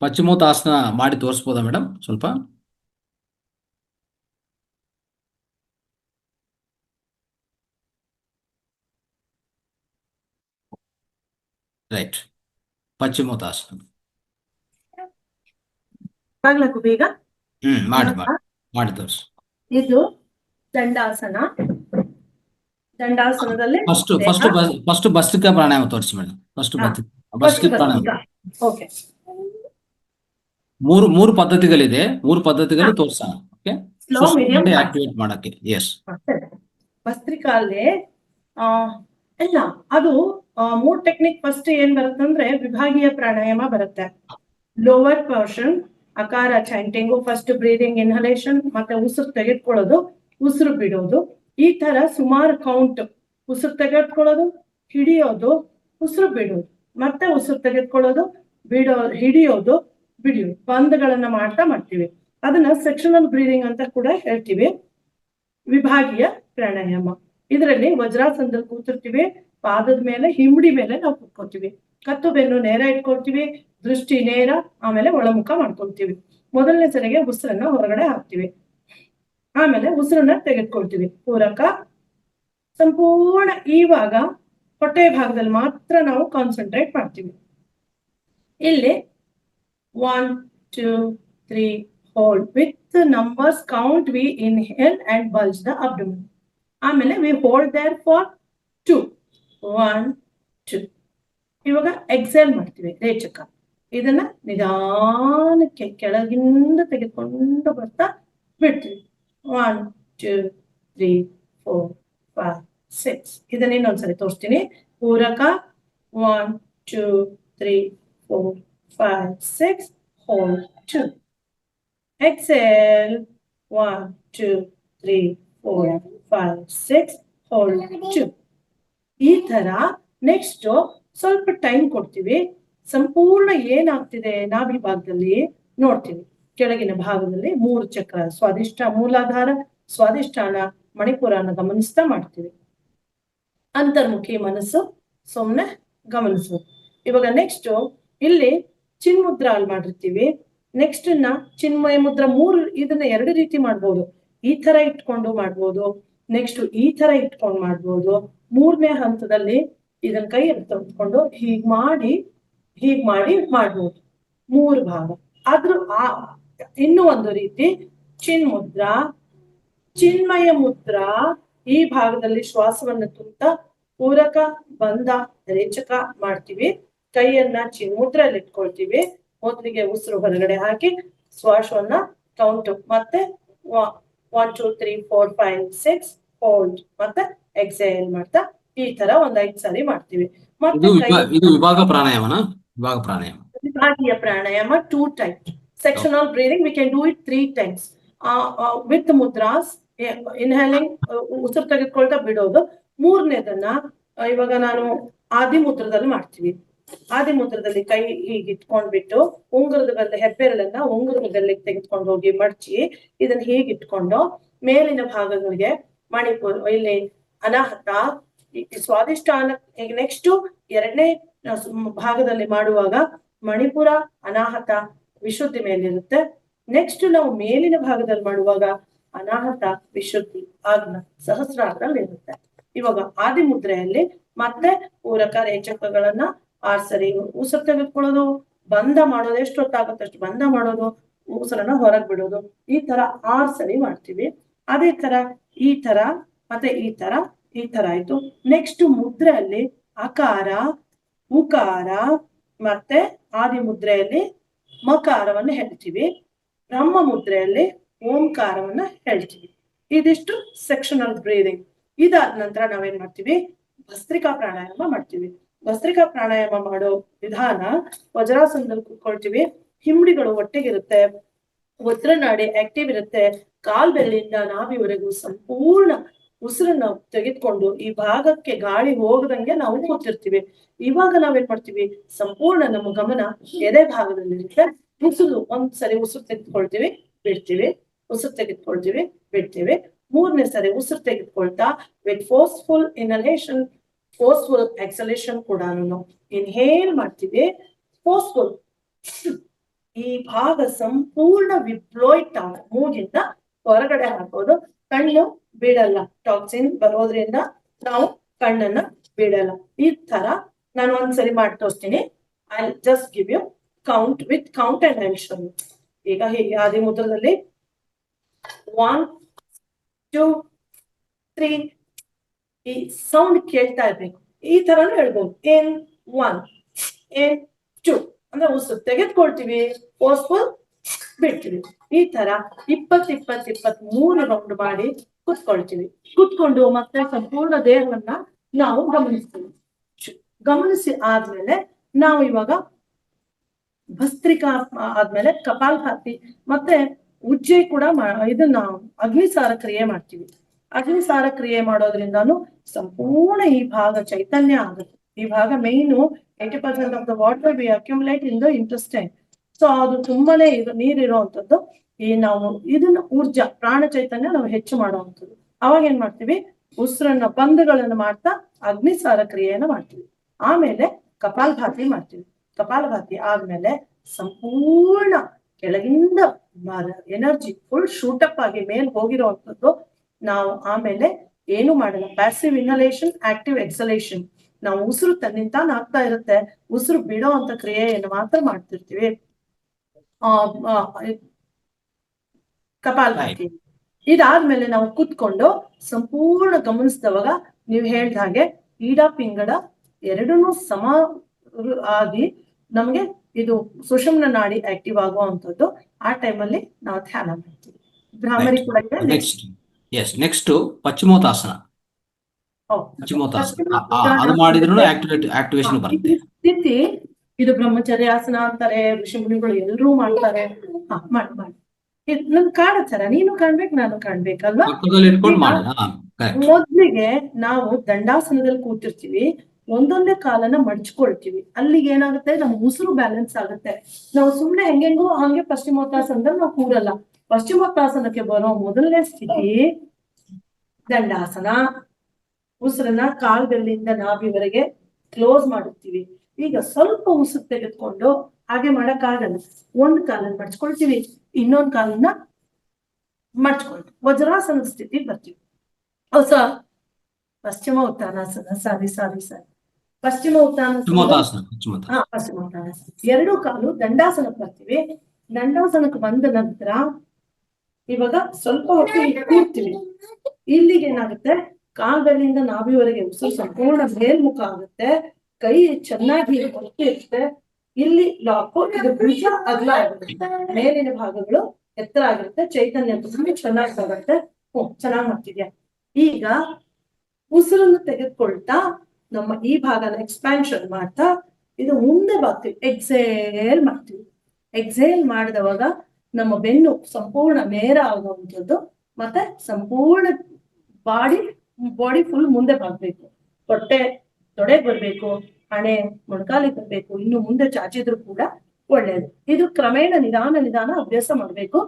ಪಶ್ಚಿಮೋತ್ತಾಸನ ಮಾಡಿ ತೋರಿಸ್ಬೋದಾ ಮೇಡಮ್ ಸ್ವಲ್ಪ? ರೈಟ್, ಪಶ್ಚಿಮೋತ್ತಾಸನ ಬೇಗ ಮಾಡಿ ತೋರಿಸಿ. ಇದು ದಂಡಾಸನ. ದಂಡಾಸನದಲ್ಲಿ ಫಸ್ಟ್ ಭಸ್ತ್ರಿಕಾ ಪ್ರಾಣಾಯಾಮ ತೋರಿಸಿ ಮೇಡಮ್. ಭಸ್ತ್ರಿಕಾ ಪ್ರಾಣಾಯಾಮ ಓಕೆ. ಮೂರು ಪದ್ಧತಿಗಳಿದೆ, ಮೂರು ಪದ್ಧತಿಗಳು ತೋರಿಸೋಣ. ಓಕೆ, ಆಕ್ಟಿವೇಟ್ ಮಾಡಕ್ಕೆ. ಎಸ್, ಭಸ್ತ್ರಿಕಾಲ್ಲಿ ಇಲ್ಲ, ಅದು 3 ಟೆಕ್ನಿಕ್. ಫಸ್ಟ್ ಏನ್ ಬರುತ್ತಂದ್ರೆ ವಿಭಾಗೀಯ ಪ್ರಾಣಾಯಾಮ ಬರುತ್ತೆ. ಲೋವರ್ ಪೋರ್ಷನ್ ಅಕಾರ ಚಾಂಟಿಂಗು, ಫಸ್ಟ್ ಬ್ರೀದಿಂಗ್, ಇನ್ಹಲೇಷನ್, ಮತ್ತೆ ಉಸಿರು ತೆಗೆದುಕೊಳ್ಳೋದು, ಉಸಿರು ಬಿಡೋದು. ಈ ತರ ಸುಮಾರು ಕೌಂಟ್, ಉಸಿರು ತೆಗೆದುಕೊಳ್ಳೋದು, ಹಿಡಿಯೋದು, ಉಸಿರು ಬಿಡೋದು, ಮತ್ತೆ ಉಸಿರು ತೆಗೆದುಕೊಳ್ಳೋದು, ಹಿಡಿಯೋದು, ಬಿಡಿಯೋದು, ಬಂದ್ಗಳನ್ನ ಮಾಡ್ತೀವಿ. ಅದನ್ನ ಸೆಕ್ಷನಲ್ ಬ್ರೀದಿಂಗ್ ಅಂತ ಕೂಡ ಹೇಳ್ತೀವಿ. ವಿಭಾಗೀಯ ಪ್ರಾಣಾಯಾಮ. ಇದರಲ್ಲಿ ವಜ್ರಾಸನದಲ್ಲಿ ಕೂತಿರ್ತೀವಿ, ಪಾದದ ಮೇಲೆ ಹಿಂಬಡಿ ಮೇಲೆ ನಾವು ಕೂತ್ಕೋತೀವಿ, ಕತ್ತು ಬೆನ್ನು ನೇರ ಇಟ್ಕೊಳ್ತೀವಿ, ದೃಷ್ಟಿ ನೇರ, ಆಮೇಲೆ ಒಳಮುಖ ಮಾಡ್ಕೊಳ್ತೀವಿ. ಮೊದಲನೇ ಸರಿಗೆ ಉಸಿರನ್ನ ಹೊರಗಡೆ ಹಾಕ್ತಿವಿ, ಆಮೇಲೆ ಉಸಿರನ್ನ ತೆಗೆದುಕೊಳ್ತೀವಿ. ಪೂರಕ ಸಂಪೂರ್ಣ. ಇವಾಗ ಹೊಟ್ಟೆ ಭಾಗದಲ್ಲಿ ಮಾತ್ರ ನಾವು ಕಾನ್ಸಂಟ್ರೇಟ್ ಮಾಡ್ತೀವಿ. ಇಲ್ಲಿ 1 2 3 hold with numbers count. We inhale and bulge the abdomen. ಆಮೇಲೆ we hold there for 2 1 2. ಇವಾಗ ಎಕ್ಸೇಲ್ ಮಾಡ್ತೀವಿ, ರೇಚಕ. ಇದನ್ನ ನಿಧಾನಕ್ಕೆ ಕೆಳಗಿಂದ ತೆಗೆದುಕೊಂಡು ಬರ್ತಾ ಬಿಡ್ತೀವಿ. 1 2 3 4 5 6. ಇದನ್ನ ಇನ್ನೊಂದ್ಸರಿ ತೋರಿಸ್ತೀನಿ. ಪೂರಕ 1 2 3 4 5 6. hold 2. exhale 1 2 3 4 5 6. hold 2. ಈ ತರ ನೆಕ್ಸ್ಟ್ ಸ್ವಲ್ಪ ಟೈಮ್ ಕೊಡ್ತೀವಿ. ಸಂಪೂರ್ಣ ಏನಾಗ್ತಿದೆ ನಾಭಿ ಭಾಗದಲ್ಲಿ ನೋಡ್ತೀವಿ. ಕೆಳಗಿನ ಭಾಗದಲ್ಲಿ 3 ಚಕ್ರ, ಸ್ವಾದಿಷ್ಟ, ಮೂಲಾಧಾರ, ಸ್ವಾದಿಷ್ಠಾನ, ಮಣಿಪುರನ ಗಮನಿಸ್ತಾ ಮಾಡ್ತೀವಿ. ಅಂತರ್ಮುಖಿ ಮನಸ್ಸು ಸುಮ್ನೆ ಗಮನಿಸೋದು. ಇವಾಗ ನೆಕ್ಸ್ಟ್ ಇಲ್ಲಿ ಚಿನ್ಮುದ್ರಾ ಅಲ್ಲಿ ಮಾಡಿರ್ತೀವಿ. ನೆಕ್ಸ್ಟ್ ಚಿನ್ಮಯ ಮುದ್ರಾ 3. ಇದನ್ನ 2 ರೀತಿ ಮಾಡ್ಬೋದು. ಈ ತರ ಇಟ್ಕೊಂಡು ಮಾಡ್ಬೋದು, ನೆಕ್ಸ್ಟ್ ಈ ತರ ಇಟ್ಕೊಂಡು ಮಾಡ್ಬೋದು. 3ನೇ ಹಂತದಲ್ಲಿ ಇದನ್ನ ಕೈ ತೆಗೆದುಕೊಂಡು ಹೀಗ್ ಮಾಡಿ ಮಾಡ್ಬೋದು. 3 ಭಾಗ. ಆದ್ರೂ ಇನ್ನೂ ಒಂದು ರೀತಿ ಚಿನ್ಮುದ್ರಾ, ಚಿನ್ಮಯ ಮುದ್ರಾ. ಈ ಭಾಗದಲ್ಲಿ ಶ್ವಾಸವನ್ನ ತುಂಬುತ್ತಾ ಪೂರಕ, ಬಂಧ, ರೇಚಕ ಮಾಡ್ತೀವಿ. ಕೈಯನ್ನ ಚಿನ್ಮುದ್ರಲ್ಲಿ ಇಟ್ಕೊಳ್ತೀವಿ. ಮೊದಲಿಗೆ ಉಸಿರು ಹೊರಗಡೆ ಹಾಕಿ ಶ್ವಾಸವನ್ನ ಕೌಂಟ್, ಮತ್ತೆ 1 2 3 4 5 6 ಹೋಲ್ಡ್, ಮತ್ತೆ ಎಕ್ಸೇಲ್ ಮಾಡ್ತಾ ಈ ತರ 5 ಸಾರಿ ಮಾಡ್ತೀವಿ. ಮತ್ತೆ ಇದು ವಿಭಾಗ ಪ್ರಾಣಾಯಾಮನ? ವಿಭಾಗೀಯ ಪ್ರಾಣಾಯಾಮ 2 types. Sectional breathing we can do it 3 times with mudras. Inhaling, ಉಸಿರು ತೆಗೆದುಕೊಳ್ತಾ ಬಿಡೋದು. 3ನೇದನ್ನ ಇವಾಗ ನಾನು ಆದಿಮುದ್ರದಲ್ಲಿ ಮಾಡ್ತೀವಿ. ಆದಿಮುದ್ರದಲ್ಲಿ ಕೈ ಹೀಗೆ ಇಟ್ಕೊಂಡ್ಬಿಟ್ಟು ಉಂಗುರದ ಬೆರಳು, ಹೆಬ್ಬೆರಳನ್ನ ಉಂಗುರದ ಬೆರಳಿಗೆ ತೆಗೆದುಕೊಂಡು ಹೋಗಿ ಮಡಚಿ ಇದನ್ನ ಹೀಗೆ ಇಟ್ಕೊಂಡು ಮೇಲಿನ ಭಾಗಗಳಿಗೆ ಮಣಿಪುರ, ಇಲ್ಲಿ ಅನಾಹತ, ಸ್ವಾದಿಷ್ಠಾನ. ಈಗ ನೆಕ್ಸ್ಟ್ 2ನೇ ಭಾಗದಲ್ಲಿ ಮಾಡುವಾಗ ಮಣಿಪುರ, ಅನಾಹತ, ವಿಶುದ್ಧಿ ಮೇಲಿರುತ್ತೆ. ನೆಕ್ಸ್ಟ್ ನಾವು ಮೇಲಿನ ಭಾಗದಲ್ಲಿ ಮಾಡುವಾಗ ಅನಾಹತ, ವಿಶುದ್ಧಿ, ಆಜ್ಞ, ಸಹಸ್ರಾರದಲ್ಲಿ ಇರುತ್ತೆ. ಇವಾಗ ಆದಿಮುದ್ರೆಯಲ್ಲಿ ಮತ್ತೆ ಪೂರಕ, ರೇಚಕಗಳನ್ನ 6 ಸರಿ ಉಸಿರು ತೆಗೆದುಕೊಳ್ಳೋದು, ಬಂಧ ಮಾಡೋದು, ಎಷ್ಟು ಹೊತ್ತಾಗುತ್ತೆ ಅಷ್ಟು ಬಂಧ ಮಾಡೋದು, ಉಸಿರನ್ನ ಹೊರಗ್ ಬಿಡೋದು. ಈ ತರ 6 ಸರಿ ಮಾಡ್ತೀವಿ. ಅದೇ ತರ ಈ ತರ ಮತ್ತೆ ಈ ತರ ಆಯ್ತು. ನೆಕ್ಸ್ಟ್ ಮುದ್ರೆಯಲ್ಲಿ ಅಕಾರ, ಉಕಾರ, ಮತ್ತೆ ಆದಿಮುದ್ರೆಯಲ್ಲಿ ಮಕಾರವನ್ನ ಹೇಳ್ತೀವಿ. ಬ್ರಹ್ಮ ಮುದ್ರೆಯಲ್ಲಿ ಓಂಕಾರವನ್ನ ಹೇಳ್ತೀವಿ. ಇದಿಷ್ಟು ಸೆಕ್ಷನಲ್ ಬ್ರೀದಿಂಗ್. ಇದಾದ ನಂತರ ನಾವೇನ್ ಮಾಡ್ತೀವಿ, ಭಸ್ತ್ರಿಕಾ ಪ್ರಾಣಾಯಾಮ ಮಾಡ್ತೀವಿ. ಭಸ್ತ್ರಿಕಾ ಪ್ರಾಣಾಯಾಮ ಮಾಡೋ ವಿಧಾನ, ವಜ್ರಾಸನದಲ್ಲಿ ಕೂತ್ಕೊಳ್ತೀವಿ. ಹಿಂಬಡಿಗಳು ಒಟ್ಟಿಗಿರುತ್ತೆ, ವಜ್ರನಾಡಿ ಆಕ್ಟಿವ್ ಇರುತ್ತೆ. ಕಾಲ್ ಬೆರಳಿಂದ ನಾಭಿವರೆಗೂ ಸಂಪೂರ್ಣ ಉಸಿರನ್ನ ತೆಗೆದುಕೊಂಡು ಈ ಭಾಗಕ್ಕೆ ಗಾಳಿ ಹೋಗದಂಗೆ ನಾವು ಕೂತಿರ್ತೀವಿ. ಇವಾಗ ನಾವೇನ್ ಮಾಡ್ತೀವಿ, ಸಂಪೂರ್ಣ ನಮ್ಮ ಗಮನ ಎದೆ ಭಾಗದಲ್ಲಿ ಇರುತ್ತೆ. ಒಂದ್ಸರಿ ಉಸಿರು ತೆಗೆದುಕೊಳ್ತೀವಿ, ಬಿಡ್ತೀವಿ, ಉಸಿರು ತೆಗೆದುಕೊಳ್ತೀವಿ, ಬಿಡ್ತೀವಿ. 3ನೇ ಸರಿ ಉಸಿರು ತೆಗೆದುಕೊಳ್ತಾ with forceful inhalation, forceful exhalation ಕೂಡ ಇನ್ಹೇಲ್ ಮಾಡ್ತೀವಿ. ಫೋರ್ಸ್ಫುಲ್. ಈ ಭಾಗ ಸಂಪೂರ್ಣ ವಿಪ್ಲೋಯ್ಟ್ ಮೂಗಿಂದ ಹೊರಗಡೆ ಹಾಕೋದು. ಕಣ್ಣು ಬಿಡಲ್ಲ, ಟಾಕ್ಸಿನ್ ಬರೋದ್ರಿಂದ ನಾವು ಕಣ್ಣನ್ನ ಬಿಡಲ್ಲ. ಈ ತರ ನಾನು ಒಂದ್ಸರಿ ಮಾಡಿ ತೋರಿಸ್ತೀನಿ. I just give you count with count and I will show you. ಈಗ ಹೀಗೆ ಆದಿಮುದ್ರದಲ್ಲಿ 1 2 3 ಈ ಸೌಂಡ್ ಕೇಳ್ತಾ ಇರ್ಬೇಕು. ಈ ತರಾನು ಹೇಳ್ಬೋದು. in 1 in 2 ಅಂದ್ರೆ ಉಸಿರು ತೆಗೆದುಕೊಳ್ತೀವಿ, ಫೋರ್ಸ್ಫುಲ್, ಬಿಡ್ತೀವಿ. ಈ ತರ 20 20 23 ರೌಂಡ್ ಮಾಡಿ ಕುತ್ಕೊಳ್ತೀವಿ. ಕುತ್ಕೊಂಡು ಮತ್ತೆ ಸಂಪೂರ್ಣ ದೇಹವನ್ನ ನಾವು ಗಮನಿಸ್ತೀವಿ. ಗಮನಿಸಿ ಆದ್ಮೇಲೆ ನಾವು ಇವಾಗ ಭಸ್ತ್ರಿಕಾ ಆದ್ಮೇಲೆ ಕಪಾಲಭಾತಿ ಮತ್ತೆ ಉಜ್ಜೆ ಕೂಡ ಇದನ್ನ ಅಗ್ನಿಸಾರ ಕ್ರಿಯೆ ಮಾಡ್ತೀವಿ. ಅಗ್ನಿಸಾರ ಕ್ರಿಯೆ ಮಾಡೋದ್ರಿಂದಾನು ಸಂಪೂರ್ಣ ಈ ಭಾಗ ಚೈತನ್ಯ ಆಗುತ್ತೆ. ಈ ಭಾಗ ಮೇಯ್ನು 80% of the water we accumulate in the intestine. So ಅದು ತುಂಬಾನೇ ನೀರಿರುವಂತದ್ದು. ಈ ನಾವು ಇದನ್ನ ಊರ್ಜಾ, ಪ್ರಾಣ ಚೈತನ್ಯ ನಾವು ಹೆಚ್ಚು ಮಾಡುವಂಥದ್ದು. ಅವಾಗ ಏನ್ ಮಾಡ್ತೀವಿ, ಉಸಿರನ್ನ ಬಂಧಗಳನ್ನು ಮಾಡ್ತಾ ಅಗ್ನಿಸಾರ ಕ್ರಿಯೆಯನ್ನ ಮಾಡ್ತೀವಿ. ಆಮೇಲೆ ಕಪಾಲಭಾತಿ ಮಾಡ್ತೀವಿ. ಕಪಾಲಭಾತಿ ಆದ್ಮೇಲೆ ಸಂಪೂರ್ಣ ಕೆಳಗಿಂದ ಎನರ್ಜಿ ಫುಲ್ ಶೂಟಪ್ ಆಗಿ ಮೇಲ್ ಹೋಗಿರುವಂತದ್ದು. ನಾವು ಆಮೇಲೆ ಏನು ಮಾಡಲ್ಲ, ಪ್ಯಾಸಿವ್ ಇನ್ಹಲೇಷನ್, ಆಕ್ಟಿವ್ ಎಕ್ಸಲೇಷನ್. ನಾವು ಉಸಿರು ತನ್ನಿಂತಾನ ಆಗ್ತಾ ಇರುತ್ತೆ, ಉಸಿರು ಬಿಡೋ ಅಂತ ಕ್ರಿಯೆಯನ್ನು ಮಾತ್ರ ಮಾಡ್ತಿರ್ತೀವಿ. ಕಪಾಲಭಾತಿ ಇದಾದ್ಮೇಲೆ ನಾವು ಕೂತ್ಕೊಂಡು ಸಂಪೂರ್ಣ ಗಮನಿಸಿದವಾಗ ನೀವು ಹೇಳ್ದ ಹಾಗೆ ಈಡ ಪಿಂಗಡ ಎರಡನ್ನೂ ಸಮ ಆಗಿ ನಮ್ಗೆ ಇದು ಸುಷುಮ್ನ ನಾಡಿ ಆಕ್ಟಿವ್ ಆಗುವಂಥದ್ದು. ಆ ಟೈಮಲ್ಲಿ ನಾವು ಧ್ಯಾನ ಮಾಡ್ತೀವಿ. ಭ್ರಾಮರಿ ಕೂಡ ಇದೆ. ನೆಕ್ಸ್ಟ್ ಪಶ್ಚಿಮೋತ್ತಾಸನ. ಪಶ್ಚಿಮೋತ್ತಾಸನ ಅದು ಮಾಡಿದ್ರು ಆಕ್ಟಿವೇಶನ್ ಬರುತ್ತೆ. ಸ್ಥಿತಿ ಇದು ಬ್ರಹ್ಮಚರ್ಯಾಸನ ಅಂತಾರೆ, ಋಷಿಮುನಿಗಳು ಎಲ್ಲರೂ ಮಾಡ್ತಾರೆ. ಮಾಡಿ ನನ್ ಕಾಣತ್ತಾರ, ನೀನು ಕಾಣ್ಬೇಕು, ನಾನು ಕಾಣ್ಬೇಕಲ್ವಾ. ಮೊದ್ಲಿಗೆ ನಾವು ದಂಡಾಸನದಲ್ಲಿ ಕೂತಿರ್ತೀವಿ, ಒಂದೊಂದೇ ಕಾಲನ್ನ ಮಡ್ಚ್ಕೊಳ್ತೀವಿ. ಅಲ್ಲಿಗೆ ಏನಾಗುತ್ತೆ, ನಮ್ ಉಸಿರು ಬ್ಯಾಲೆನ್ಸ್ ಆಗುತ್ತೆ. ನಾವು ಸುಮ್ನೆ ಹೆಂಗೆಂಗೋ ಹಂಗೆ ಪಶ್ಚಿಮೋತ್ತಾಸನದಲ್ಲಿ ನಾವು ಕೂರಲ್ಲ. ಪಶ್ಚಿಮೋತ್ತಾಸನಕ್ಕೆ ಬರೋ ಮೊದಲನೇ ಸ್ಥಿತಿ ದಂಡಾಸನ. ಉಸಿರನ್ನ ಕಾಲ್ಗಳಿಂದ ನಾಭಿವರೆಗೆ ಕ್ಲೋಸ್ ಮಾಡುತ್ತೀವಿ. ಈಗ ಸ್ವಲ್ಪ ಉಸಿರು ತೆಗೆದುಕೊಂಡು ಹಾಗೆ ಮಾಡಕ್ಕಾಗಲ್ಲ, ಒಂದ್ ಕಾಲನ್ನ ಮಡ್ಚ್ಕೊಳ್ತೀವಿ, ಇನ್ನೊಂದ್ ಕಾಲನ್ನ ಮಡ್ಚ್ಕೊಳ್ತೀವಿ, ವಜ್ರಾಸನದ ಸ್ಥಿತಿ ಬರ್ತೀವಿ. ಹೊಸ ಪಶ್ಚಿಮ ಉತ್ತಾನಾಸನ, ಸಾರಿ ಪಶ್ಚಿಮ ಉತ್ತಾನಾಸನ, ಪಶ್ಚಿಮೋತ್ತಾನಾಸನ. ಎರಡು ಕಾಲು ದಂಡಾಸನಕ್ಕೆ ಬರ್ತೀವಿ. ದಂಡಾಸನಕ್ಕೆ ಬಂದ ನಂತರ ಇವಾಗ ಸ್ವಲ್ಪ ಹೊತ್ತು ಕೂರ್ತೀವಿ. ಇಲ್ಲಿಗೆ ಏನಾಗುತ್ತೆ, ಕಾಲ್ಗಳಿಂದ ನಾಭಿವರೆಗೆ ಉಸಿರು ಸಂಪೂರ್ಣ ಮೇಲ್ಮುಖ ಆಗುತ್ತೆ, ಕೈ ಚೆನ್ನಾಗಿ ಇರುತ್ತೆ. ಇಲ್ಲಿ ಲಾಕು, ಇದು ಭುಜ ಅಗಲ ಆಗಿರುತ್ತೆ, ಮೇಲಿನ ಭಾಗಗಳು ಎತ್ತರ ಆಗಿರುತ್ತೆ, ಚೈತನ್ಯ ಚೆನ್ನಾಗಿ ಬರುತ್ತೆ. ಚೆನ್ನಾಗಿ ಮಾಡ್ತಿದ್ಯಾ. ಈಗ ಉಸಿರನ್ನು ತೆಗೆದುಕೊಳ್ತಾ ನಮ್ಮ ಈ ಭಾಗನ ಎಕ್ಸ್ಪ್ಯಾನ್ಷನ್ ಮಾಡ್ತಾ ಇದು ಮುಂದೆ ಬರ್ತೀವಿ, ಎಕ್ಸೇಲ್ ಮಾಡ್ತೀವಿ. ಎಕ್ಸೇಲ್ ಮಾಡಿದವಾಗ ನಮ್ಮ ಬೆನ್ನು ಸಂಪೂರ್ಣ ನೇರ ಆಗುವಂಥದ್ದು, ಮತ್ತೆ ಸಂಪೂರ್ಣ ಬಾಡಿ ಫುಲ್ ಮುಂದೆ ಬರ್ಬೇಕು. ಹೊಟ್ಟೆ ತೊಡೆಗೆ ಬರ್ಬೇಕು, ಹಣೆ ಮೊಣಕಾಲಿಗೆ ಬರ್ಬೇಕು. ಇನ್ನು ಮುಂದೆ ಚಾಚಿದ್ರು ಕೂಡ ಒಳ್ಳೇದು. ಇದು ಕ್ರಮೇಣ ನಿಧಾನ ಅಭ್ಯಾಸ ಮಾಡ್ಬೇಕು.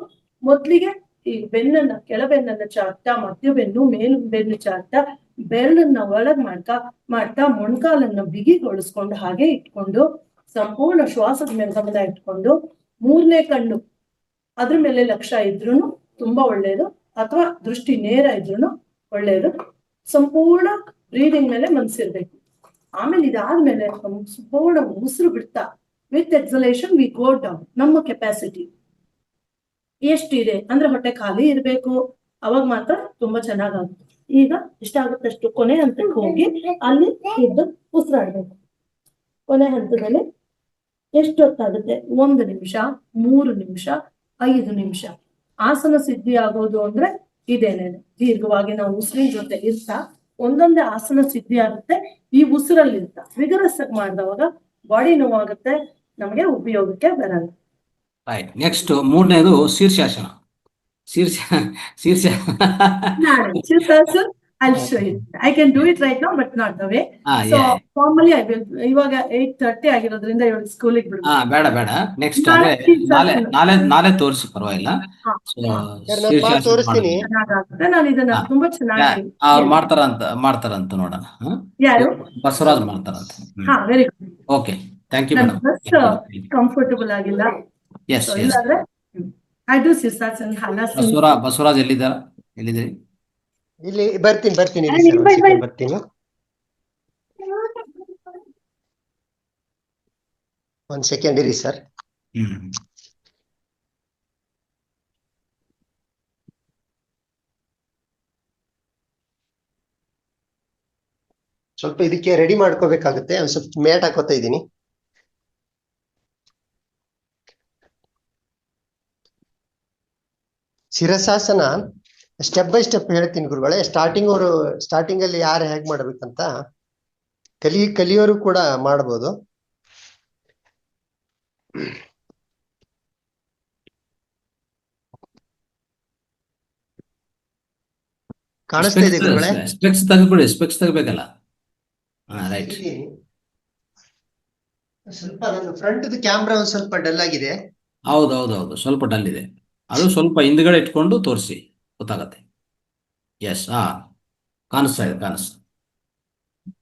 ಮೊದ್ಲಿಗೆ ಈ ಬೆನ್ನನ್ನ, ಕೆಳಬೆನ್ನನ್ನ ಚಾಚ್ತಾ, ಮಧ್ಯ ಬೆನ್ನು, ಮೇಲು ಬೆನ್ನು ಚಾಚ್ತಾ, ಬೆರಳನ್ನ ಒಳಗ್ ಮಾಡ್ತಾ ಮೊಣಕಾಲನ್ನ ಬಿಗಿಗೊಳಿಸ್ಕೊಂಡು ಹಾಗೆ ಇಟ್ಕೊಂಡು ಸಂಪೂರ್ಣ ಶ್ವಾಸದ ಮೇಲೆ ಗಮನ ಇಟ್ಕೊಂಡು, ಮೂರನೇ ಕಣ್ಣು ಅದ್ರ ಮೇಲೆ ಲಕ್ಷ್ಯ ಇದ್ರೂ ತುಂಬಾ ಒಳ್ಳೇದು, ಅಥವಾ ದೃಷ್ಟಿ ನೇರ ಇದ್ರೂ ಒಳ್ಳೇದು. ಸಂಪೂರ್ಣ ಬ್ರೀದಿಂಗ್ ಮೇಲೆ ಮನ್ಸಿರ್ಬೇಕು. ಆಮೇಲೆ ಇದಾದ್ಮೇಲೆ ಸಂಪೂರ್ಣ ಉಸಿರು ಬಿಡ್ತಾ ವಿತ್ ಎಕ್ಸಲೇಷನ್ ವಿ ಗೋ ಡೌನ್. ನಮ್ಮ ಕೆಪಾಸಿಟಿ ಎಷ್ಟಿದೆ ಅಂದ್ರೆ ಹೊಟ್ಟೆ ಖಾಲಿ ಇರ್ಬೇಕು, ಅವಾಗ ಮಾತ್ರ ತುಂಬಾ ಚೆನ್ನಾಗಾಗುತ್ತೆ. ಈಗ ಎಷ್ಟಾಗುತ್ತೆ ಅಷ್ಟು ಕೊನೆ ಹಂತಕ್ಕೆ ಹೋಗಿ ಅಲ್ಲಿ ಇದ್ದು ಉಸಿರಾಡ್ಬೇಕು. ಕೊನೆ ಹಂತದಲ್ಲಿ ಎಷ್ಟು ಹೊತ್ತಾಗುತ್ತೆ, 1 ನಿಮಿಷ, 3 ನಿಮಿಷ, 5 ನಿಮಿಷ. ಆಸನ ಸಿದ್ಧಿ ಆಗೋದು ಅಂದ್ರೆ ಇದೇನೇನೆ, ದೀರ್ಘವಾಗಿ ನಾವು ಉಸಿರಿನ ಜೊತೆ ಇರ್ತಾ ಒಂದೊಂದೇ ಆಸನ ಸಿದ್ಧಿ ಆಗುತ್ತೆ. ಈ ಉಸಿರಲ್ಲಿ ಇರ್ತಾ ವಿಗರಸ್ ಮಾಡಿದವಾಗ ಬಾಡಿ ನೋವಾಗುತ್ತೆ, ನಮಗೆ ಉಪಯೋಗಕ್ಕೆ ಬರಲ್ಲ. ನೆಕ್ಸ್ಟ್ ಮೂರನೇದು Shirshasana. I'll show you. I can do it right now, but not the way. So formally I will. ಇವಾಗ 8:30 ಆಗಿರೋದ್ರಿಂದ ಇವಳು ಸ್ಕೂಲಿಗೆ ಬಿಡ್ಬೇಕು. ಬೇಡ ನೆಕ್ಸ್ಟ್ ನಾಳೆ ತೋರಿಸಿ, ಪರವಾಗಿಲ್ಲ. ನಾನು ಇದನ್ನ ತುಂಬಾ ಚೆನ್ನಾಗಿ ಅವ್ರು ಮಾಡ್ತಾರಂತ ನೋಡೋಣ. ಯಾರು? ಬಸವರಾಜ್ ಮಾಡ್ತಾರಂತ. Very good. Okay, thank you madam. Comfortable ಆಗಿಲ್ಲ. ಇಲ್ಲಾಂದ್ರೆ I do Sirsasana, Halasana. Basavaraj ಎಲ್ಲಿದ್ದೀರಿ? ಇಲ್ಲಿ ಬರ್ತೀನಿ ಬರ್ತೀನಿ. ಒಂದ್ ಸೆಕೆಂಡ್ ಇರಿ ಸರ್. ಸ್ವಲ್ಪ ಇದಕ್ಕೆ ರೆಡಿ ಮಾಡ್ಕೋಬೇಕಾಗುತ್ತೆ. ಒಂದ್ ಸ್ವಲ್ಪ ಮೇಟ್ ಹಾಕೋತಾ ಇದ್ದೀನಿ. ಶಿರಸಾಸನ ಸ್ಟೆಪ್ ಬೈ ಸ್ಟೆಪ್ ಹೇಳ್ತೀನಿ ಗುರುಗಳೇ. ಸ್ಟಾರ್ಟಿಂಗ್ ಅಲ್ಲಿ ಯಾರು ಹೇಗ್ ಮಾಡ್ಬೇಕಂತ ಕಲಿಯೋರು ಕೂಡ ಮಾಡ್ಬೋದು. ಕಾಣಿಸ್ತಾ ಇದೆ ಗುರುಗಳೇ? ಸ್ಪೆಕ್ಸ್ ತೆಗಬೇಕಲ್ಲ. ರೈಟ್. ಸ್ವಲ್ಪ ನನ್ನ ಫ್ರಂಟ್ ಕ್ಯಾಮ್ರಾ ಒಂದ್ ಸ್ವಲ್ಪ ಡಲ್ ಆಗಿದೆ. ಹೌದು, ಸ್ವಲ್ಪ ಡಲ್ ಇದೆ. ಅದು ಸ್ವಲ್ಪ ಹಿಂದ್ಗಡೆ ಇಟ್ಕೊಂಡು ತೋರಿಸಿ, ಗೊತ್ತಾಗತ್ತೆ. ಎಸ್. ಕಾಣಿಸ್ತಾ ಇದೆ, ಕಾಣಿಸ್ತಾ.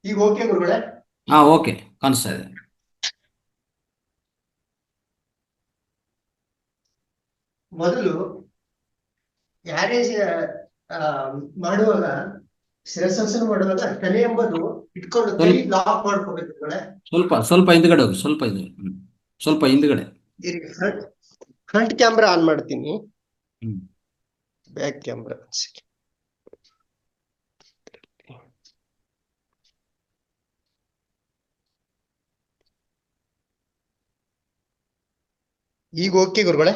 ಈಗ ಓಕೆ ಗುರುಗಳೇ? ಹಾ, ಓಕೆ, ಕಾಣಿಸ್ತಾ ಇದೆ. ಮೊದಲು ಯಾರೇ ಮಾಡುವಾಗ ಶಿರಸಾಸನ ಮಾಡುವಾಗ ತಲೆ ಎಂಬುದು ಇಟ್ಕೊಂಡು ಕೈ ಲಾಕ್ ಮಾಡ್ಕೋಬೇಕು ಗುರುಗಳೇ. ಸ್ವಲ್ಪ ಹಿಂದ್ಗಡೆ ಹೋಗಿ, ಸ್ವಲ್ಪ ಹಿಂದ್ಗಡೆ. ಫ್ರಂಟ್ ಕ್ಯಾಮ್ರಾ ಆನ್ ಮಾಡ್ತೀನಿ. ಹ್ಮ್. ಬ್ಯಾಕ್ ಕ್ಯಾಮ್ರಾ ಈಗ ಓಕೆ ಗುರುಗಳೇ?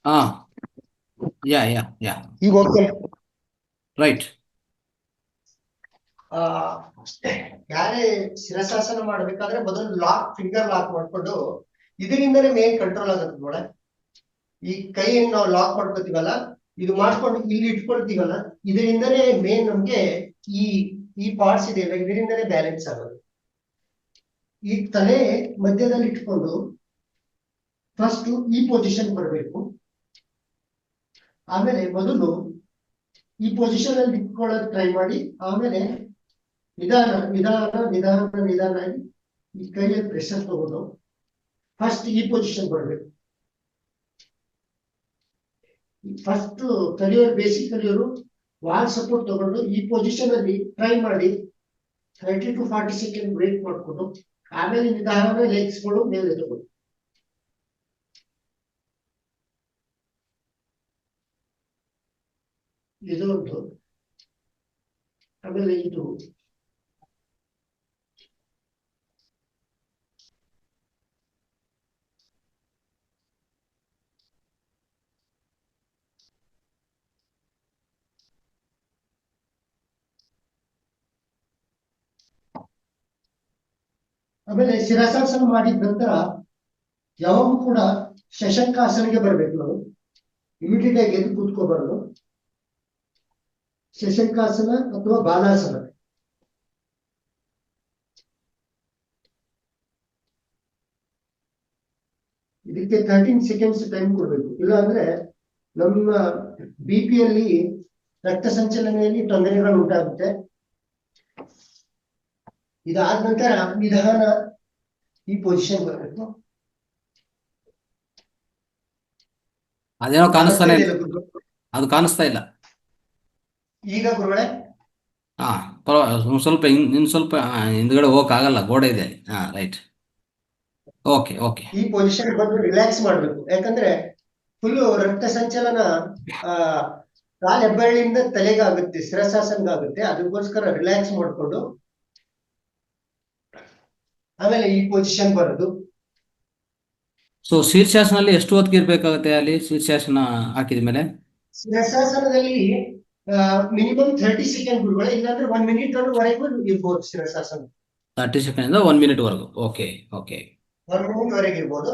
ಹಾ, ಯಾ. ಈಗ ಓಕೆ. ರೈಟ್. ಯಾರೇ ಶಿರಸಾಸನ ಮಾಡ್ಬೇಕಾದ್ರೆ ಮೊದಲು ಫಿಂಗರ್ ಲಾಕ್ ಮಾಡ್ಕೊಂಡು, ಇದರಿಂದನೇ ಮೇನ್ ಕಂಟ್ರೋಲ್ ಆಗುತ್ತೆ ನೋಡೆ. ಈ ಕೈಯನ್ನು ನಾವು ಲಾಕ್ ಮಾಡ್ಕೋತೀವಲ್ಲ, ಇದು ಮಾಡ್ಕೊಂಡು ಇಲ್ಲಿ ಇಟ್ಕೊಳ್ತೀವಲ್ಲ, ಇದರಿಂದನೇ ಮೇನ್ ನಮ್ಗೆ ಈ ಪಾರ್ಟ್ಸ್ ಇದೆಯಲ್ಲ, ಇದರಿಂದನೇ ಬ್ಯಾಲೆನ್ಸ್ ಆಗೋದು. ಈ ತಲೆ ಮಧ್ಯದಲ್ಲಿ ಇಟ್ಕೊಂಡು ಫಸ್ಟ್ ಈ ಪೊಸಿಷನ್ ಬರಬೇಕು. ಆಮೇಲೆ ಮೊದಲು ಈ ಪೊಸಿಷನ್ ಅಲ್ಲಿ ಇಟ್ಕೊಳ್ಳೋದು ಟ್ರೈ ಮಾಡಿ. ಆಮೇಲೆ ನಿಧಾನಾಗಿ ಈ ಕೈಯಲ್ಲಿ ಪ್ರೆಷರ್ ತಗೊಂಡು ಫಸ್ಟ್ ಈ ಪೊಸಿಷನ್ ಬರಬೇಕು. ಫಸ್ಟ್ ಕಲಿಯೋರು, ಬೇಸಿಕ್ ಕಲಿಯೋರು ವಾಲ್ ಸಪೋರ್ಟ್ ತಗೊಂಡು ಈ ಪೊಸಿಷನ್ ಅಲ್ಲಿ ಟ್ರೈ ಮಾಡಿ 30 to 40 ಸೆಕೆಂಡ್ ಬ್ರೇಕ್ ಮಾಡ್ಕೊಂಡು ಆಮೇಲೆ ನಿಧಾನ ಲೆಗ್ಸ್ಗಳು ಮೇಲೆ ತಗೊಂಡು. ಇದೊಂದು. ಆಮೇಲೆ ಇದು ಆಮೇಲೆ ಶಿರಸಾಸನ ಮಾಡಿದ ನಂತರ ಯಾವಾಗೂ ಕೂಡ ಶಶಂಕಾಸನಿಗೆ ಬರ್ಬೇಕು ನಾವು. ಇಮಿಡಿಯೇಟ್ ಆಗಿ ಎದ್ದು ಕೂತ್ಕೋಬಾರ್ದು. ಶಶಂಕಾಸನ ಅಥವಾ ಬಾಲಾಸನ. ಇದಕ್ಕೆ 13 ಸೆಕೆಂಡ್ಸ್ ಟೈಮ್ ಕೊಡ್ಬೇಕು. ಇಲ್ಲ ಅಂದ್ರೆ ನಮ್ಮ BP ಯಲ್ಲಿ ರಕ್ತ ಸಂಚಲನೆಯಲ್ಲಿ ತೊಂದರೆಗಳು ಉಂಟಾಗುತ್ತೆ. ಇದಾದ ನಂತರ ನಿಧಾನ ಈ ಪೊಸಿಷನ್ ಬರಬೇಕು. ಅದೇನೋ ಕಾಣಿಸ್ತಾನೆ ಇಲ್ಲ, ಅದು ಕಾಣಿಸ್ತಾ ಇಲ್ಲ. ಈಗ ಗುರುಗಳೇ? ಹಾ, ಸ್ವಲ್ಪ ಸ್ವಲ್ಪ ಹಿಂದ್ಗಡೆ ಹೋಗಕ್ ಆಗಲ್ಲ, ಗೋಡೆ ಇದೆ. ಹಾ, ರೈಟ್. ಓಕೆ. ಈ ಪೊಸಿಷನ್ ಬಂದು ರಿಲ್ಯಾಕ್ಸ್ ಮಾಡ್ಬೇಕು. ಯಾಕಂದ್ರೆ ಫುಲ್ ರಕ್ತ ಸಂಚಲನ ಕಾಲ್ ಹೆಬ್ಬೆರಳಿಂದ ತಲೆಗಾಗುತ್ತೆ, ಶಿರಸಾಸನಗಾಗುತ್ತೆ. ಅದಕ್ಕೋಸ್ಕರ ರಿಲ್ಯಾಕ್ಸ್ ಮಾಡ್ಕೊಂಡು ಆಮೇಲೆ ಈ ಪೊಸಿಷನ್ ಬರೋದು. ಸೊ ಶೀರ್ಷಾಸನಲ್ಲಿ ಎಷ್ಟು ಹೊತ್ತಿಗೆ ಇರ್ಬೇಕಾಗುತ್ತೆ ಅಲ್ಲಿ, ಶೀರ್ಷಾಸನ ಹಾಕಿದ ಮೇಲೆ? ಶಿರಸಾಸನದಲ್ಲಿ ಮಿನಿಮಮ್ 30 ಸೆಕೆಂಡ್ ಗುರುಗಳೇ, ಇಲ್ಲಾಂದ್ರೆ 1 ಮಿನಿಟ್ ವರೆಗೂ ಇರ್ಬೋದು ಶಿರಸಾಸನ. 30 ಸೆಕೆಂಡ್ 1 ಮಿನಿಟ್ ವರೆಗೂ. ಓಕೆ. 1 ಮಿನಿಟ್ ವರೆಗೆ ಇರ್ಬೋದು.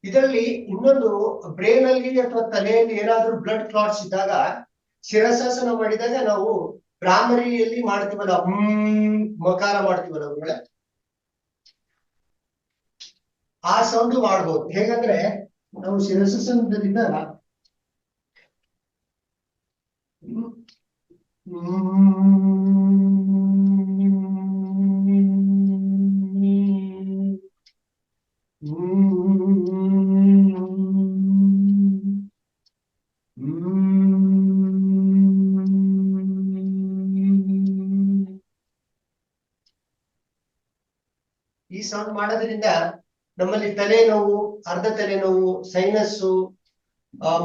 ಇದರಲ್ಲಿ ಇನ್ನೊಂದು, ಬ್ರೈನ್ ಅಲ್ಲಿ ಅಥವಾ ತಲೆಯಲ್ಲಿ ಏನಾದ್ರೂ ಬ್ಲಡ್ ಕ್ಲಾಟ್ಸ್ ಇದ್ದಾಗ ಶಿರಸಾಸನ ಮಾಡಿದಾಗ ನಾವು ಬ್ರಾಹ್ಮರಿಯಲ್ಲಿ ಮಾಡ್ತೀವಲ್ಲ, ಮಕಾರ ಮಾಡ್ತೀವಲ್ಲ ಗುರುಗಳೇ, ಆ ಸೌಂಡ್ ಮಾಡ್ಬೋದು. ಹೇಗಂದ್ರೆ ನಾವು ಶಿರಸಾಸನದಿಂದ ಈ ಸೌಂಡ್ ಮಾಡೋದ್ರಿಂದ ನಮ್ಮಲ್ಲಿ ತಲೆನೋವು, ಅರ್ಧ ತಲೆನೋವು, ಸೈನಸ್ಸು,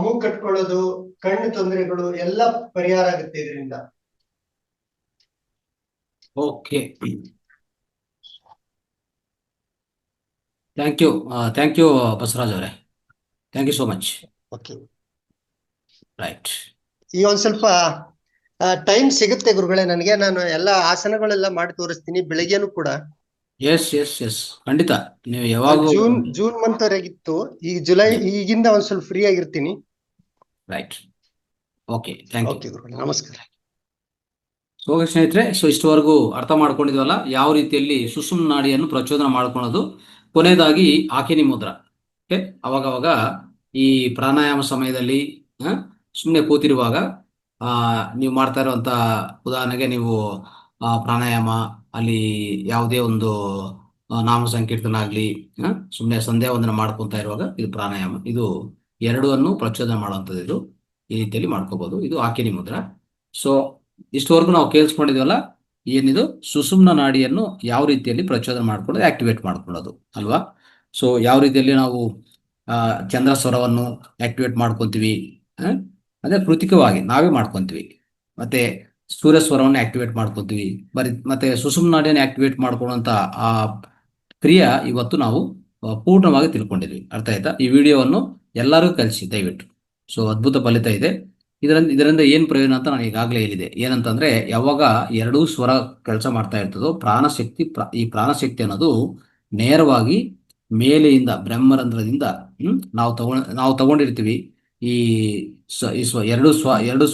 ಮೂಗು ಕಟ್ಕೊಳ್ಳೋದು, ಕಣ್ಣು ತೊಂದರೆಗಳು ಎಲ್ಲ ಪರಿಹಾರ ಆಗುತ್ತೆ ಇದರಿಂದ. ಓಕೆ. ಥ್ಯಾಂಕ್ ಯು ಬಸವರಾಜ್ ಅವರೇ. Thank you so much. Okay. Right. ಈ ಒಂದ್ ಸ್ವಲ್ಪ ಟೈಮ್ ಸಿಗುತ್ತೆ ಗುರುಗಳೇ ನನಗೆ. ನಾನು ಎಲ್ಲ ಆಸನಗಳೆಲ್ಲ ಮಾಡಿ ತೋರಿಸ್ತೀನಿ ಬೆಳಿಗ್ಗೆನೂ ಕೂಡ. ಎಸ್, ಖಂಡಿತ. ನೀವು ಯಾವಾಗ ಜೂನ್ ಮಂತ್ ವರೆಗಿತ್ತು. ಈಗ ಜುಲೈ, ಈಗಿಂದ ಒಂದ್ ಸ್ವಲ್ಪ ಫ್ರೀ ಆಗಿರ್ತೀನಿ. Right. Okay, thank you. Okay ಗುರುಗಳೇ, ನಮಸ್ಕಾರ. ಸೊ ಸ್ನೇಹಿತರೆ, ಇಷ್ಟವರೆಗೂ ಅರ್ಥ ಮಾಡ್ಕೊಂಡಿದ್ವಲ್ಲ ಯಾವ ರೀತಿಯಲ್ಲಿ ಸುಷುಮ್ನ ನಾಡಿಯನ್ನು ಪ್ರಚೋದನೆ ಮಾಡ್ಕೊಳ್ಳೋದು. ಕೊನೆಯದಾಗಿ ಆಕೆನಿ ಮುದ್ರ. ಓಕೆ, ಅವಾಗವಾಗ ಈ ಪ್ರಾಣಾಯಾಮ ಸಮಯದಲ್ಲಿ ಸುಮ್ಮನೆ ಕೂತಿರುವಾಗ ನೀವು ಮಾಡ್ತಾ ಇರುವಂಥ ಉದಾಹರಣೆಗೆ ನೀವು ಪ್ರಾಣಾಯಾಮ ಅಲ್ಲಿ ಯಾವುದೇ ಒಂದು ನಾಮ ಸಂಕೀರ್ತನ ಆಗಲಿ ಸುಮ್ಮನೆ ಸಂಧ್ಯಾ ವಂದನ ಮಾಡ್ಕೊತಾ ಇರುವಾಗ ಇದು ಪ್ರಾಣಾಯಾಮ, ಇದು ಎರಡನ್ನು ಪ್ರಚೋದನೆ ಮಾಡುವಂಥದ್ದು. ಇದು ಈ ರೀತಿಯಲ್ಲಿ ಮಾಡ್ಕೋಬಹುದು. ಇದು ಆಕಿನಿ ಮುದ್ರಾ. ಸೊ ಇಷ್ಟವರೆಗೂ ನಾವು ಕೇಳಿಸ್ಕೊಂಡಿದ್ವಲ್ಲ, ಏನಿದು ಸುಷುಮ್ನ ನಾಡಿಯನ್ನು ಯಾವ ರೀತಿಯಲ್ಲಿ ಪ್ರಚೋದನೆ ಮಾಡ್ಕೊಳ್ಳೋದು, ಆಕ್ಟಿವೇಟ್ ಮಾಡ್ಕೊಳ್ಳೋದು ಅಲ್ವಾ. ಸೊ ಯಾವ ರೀತಿಯಲ್ಲಿ ನಾವು ಚಂದ್ರ ಸ್ವರವನ್ನು ಆಕ್ಟಿವೇಟ್ ಮಾಡ್ಕೊತೀವಿ, ಅದೇ ಕೃತಿಕವಾಗಿ ನಾವೇ ಮಾಡ್ಕೊತೀವಿ. ಮತ್ತೆ ಸೂರ್ಯ ಸ್ವರವನ್ನು ಆಕ್ಟಿವೇಟ್ ಮಾಡ್ಕೊತೀವಿ. ಮತ್ತೆ ಸುಷುಮ್ನ ನಾಡಿಯನ್ನು ಆಕ್ಟಿವೇಟ್ ಮಾಡ್ಕೊಳ್ಳುವಂತ ಆ ಕ್ರಿಯೆ ಇವತ್ತು ನಾವು ಪೂರ್ಣವಾಗಿ ತಿಳ್ಕೊಂಡಿದ್ವಿ. ಅರ್ಥ ಆಯ್ತಾ? ಈ ವಿಡಿಯೋವನ್ನು ಎಲ್ಲರಿಗೂ ಕಲಿಸಿ ದಯವಿಟ್ಟು. ಸೊ ಅದ್ಭುತ ಫಲಿತ ಇದೆ. ಇದರಿಂದ ಏನು ಪ್ರಯೋಜನ ಅಂತ ನಾನು ಈಗಾಗಲೇ ಹೇಳಿದೆ. ಏನಂತಂದ್ರೆ, ಯಾವಾಗ ಎರಡೂ ಸ್ವರ ಕೆಲಸ ಮಾಡ್ತಾ ಇರ್ತದೋ ಈ ಪ್ರಾಣಶಕ್ತಿ ಅನ್ನೋದು ನೇರವಾಗಿ ಮೇಲೆಯಿಂದ ಬ್ರಹ್ಮರಂಧ್ರದಿಂದ ನಾವು ತಗೊಂಡಿರ್ತೀವಿ. ಈ ಎರಡು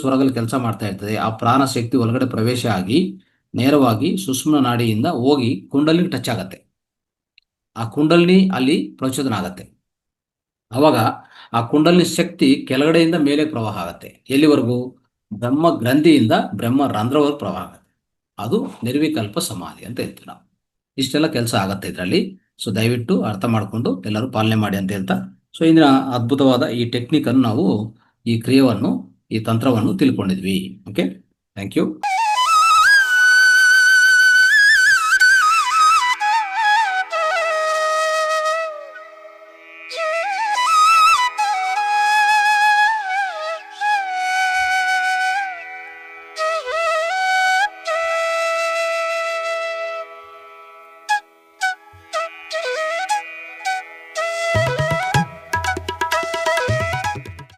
ಸ್ವರಗಳು ಕೆಲಸ ಮಾಡ್ತಾ ಇರ್ತದೆ. ಆ ಪ್ರಾಣಶಕ್ತಿ ಒಳಗಡೆ ಪ್ರವೇಶ ಆಗಿ ನೇರವಾಗಿ ಸುಷುಮ್ನ ನಾಡಿಯಿಂದ ಹೋಗಿ ಕುಂಡಲಿಗೆ ಟಚ್ ಆಗತ್ತೆ. ಆ ಕುಂಡಲಿನಿ ಅಲ್ಲಿ ಪ್ರಚೋದನ ಆಗತ್ತೆ. ಅವಾಗ ಆ ಕುಂಡಲಿನಿ ಶಕ್ತಿ ಕೆಳಗಡೆಯಿಂದ ಮೇಲೆ ಪ್ರವಾಹ ಆಗತ್ತೆ. ಎಲ್ಲಿವರೆಗೂ? ಬ್ರಹ್ಮ ಗ್ರಂಥಿಯಿಂದ ಬ್ರಹ್ಮ ರಂಧ್ರವರೆಗೂ ಪ್ರವಾಹ ಆಗತ್ತೆ. ಅದು ನಿರ್ವಿಕಲ್ಪ ಸಮಾಧಿ ಅಂತ ಹೇಳ್ತೀವಿ ನಾವು. ಇಷ್ಟೆಲ್ಲ ಕೆಲಸ ಆಗತ್ತೆ ಇದರಲ್ಲಿ. ಸೊ ದಯವಿಟ್ಟು ಅರ್ಥ ಮಾಡಿಕೊಂಡು ಎಲ್ಲರೂ ಪಾಲನೆ ಮಾಡಿ ಅಂತ ಹೇಳ್ತಾ, ಸೊ ಇಂದಿನ ಅದ್ಭುತವಾದ ಈ ಟೆಕ್ನಿಕ್ ಅನ್ನು ನಾವು, ಈ ಕ್ರಿಯೆಯನ್ನು, ಈ ತಂತ್ರವನ್ನು ತಿಳ್ಕೊಂಡಿದ್ವಿ. Okay, thank you.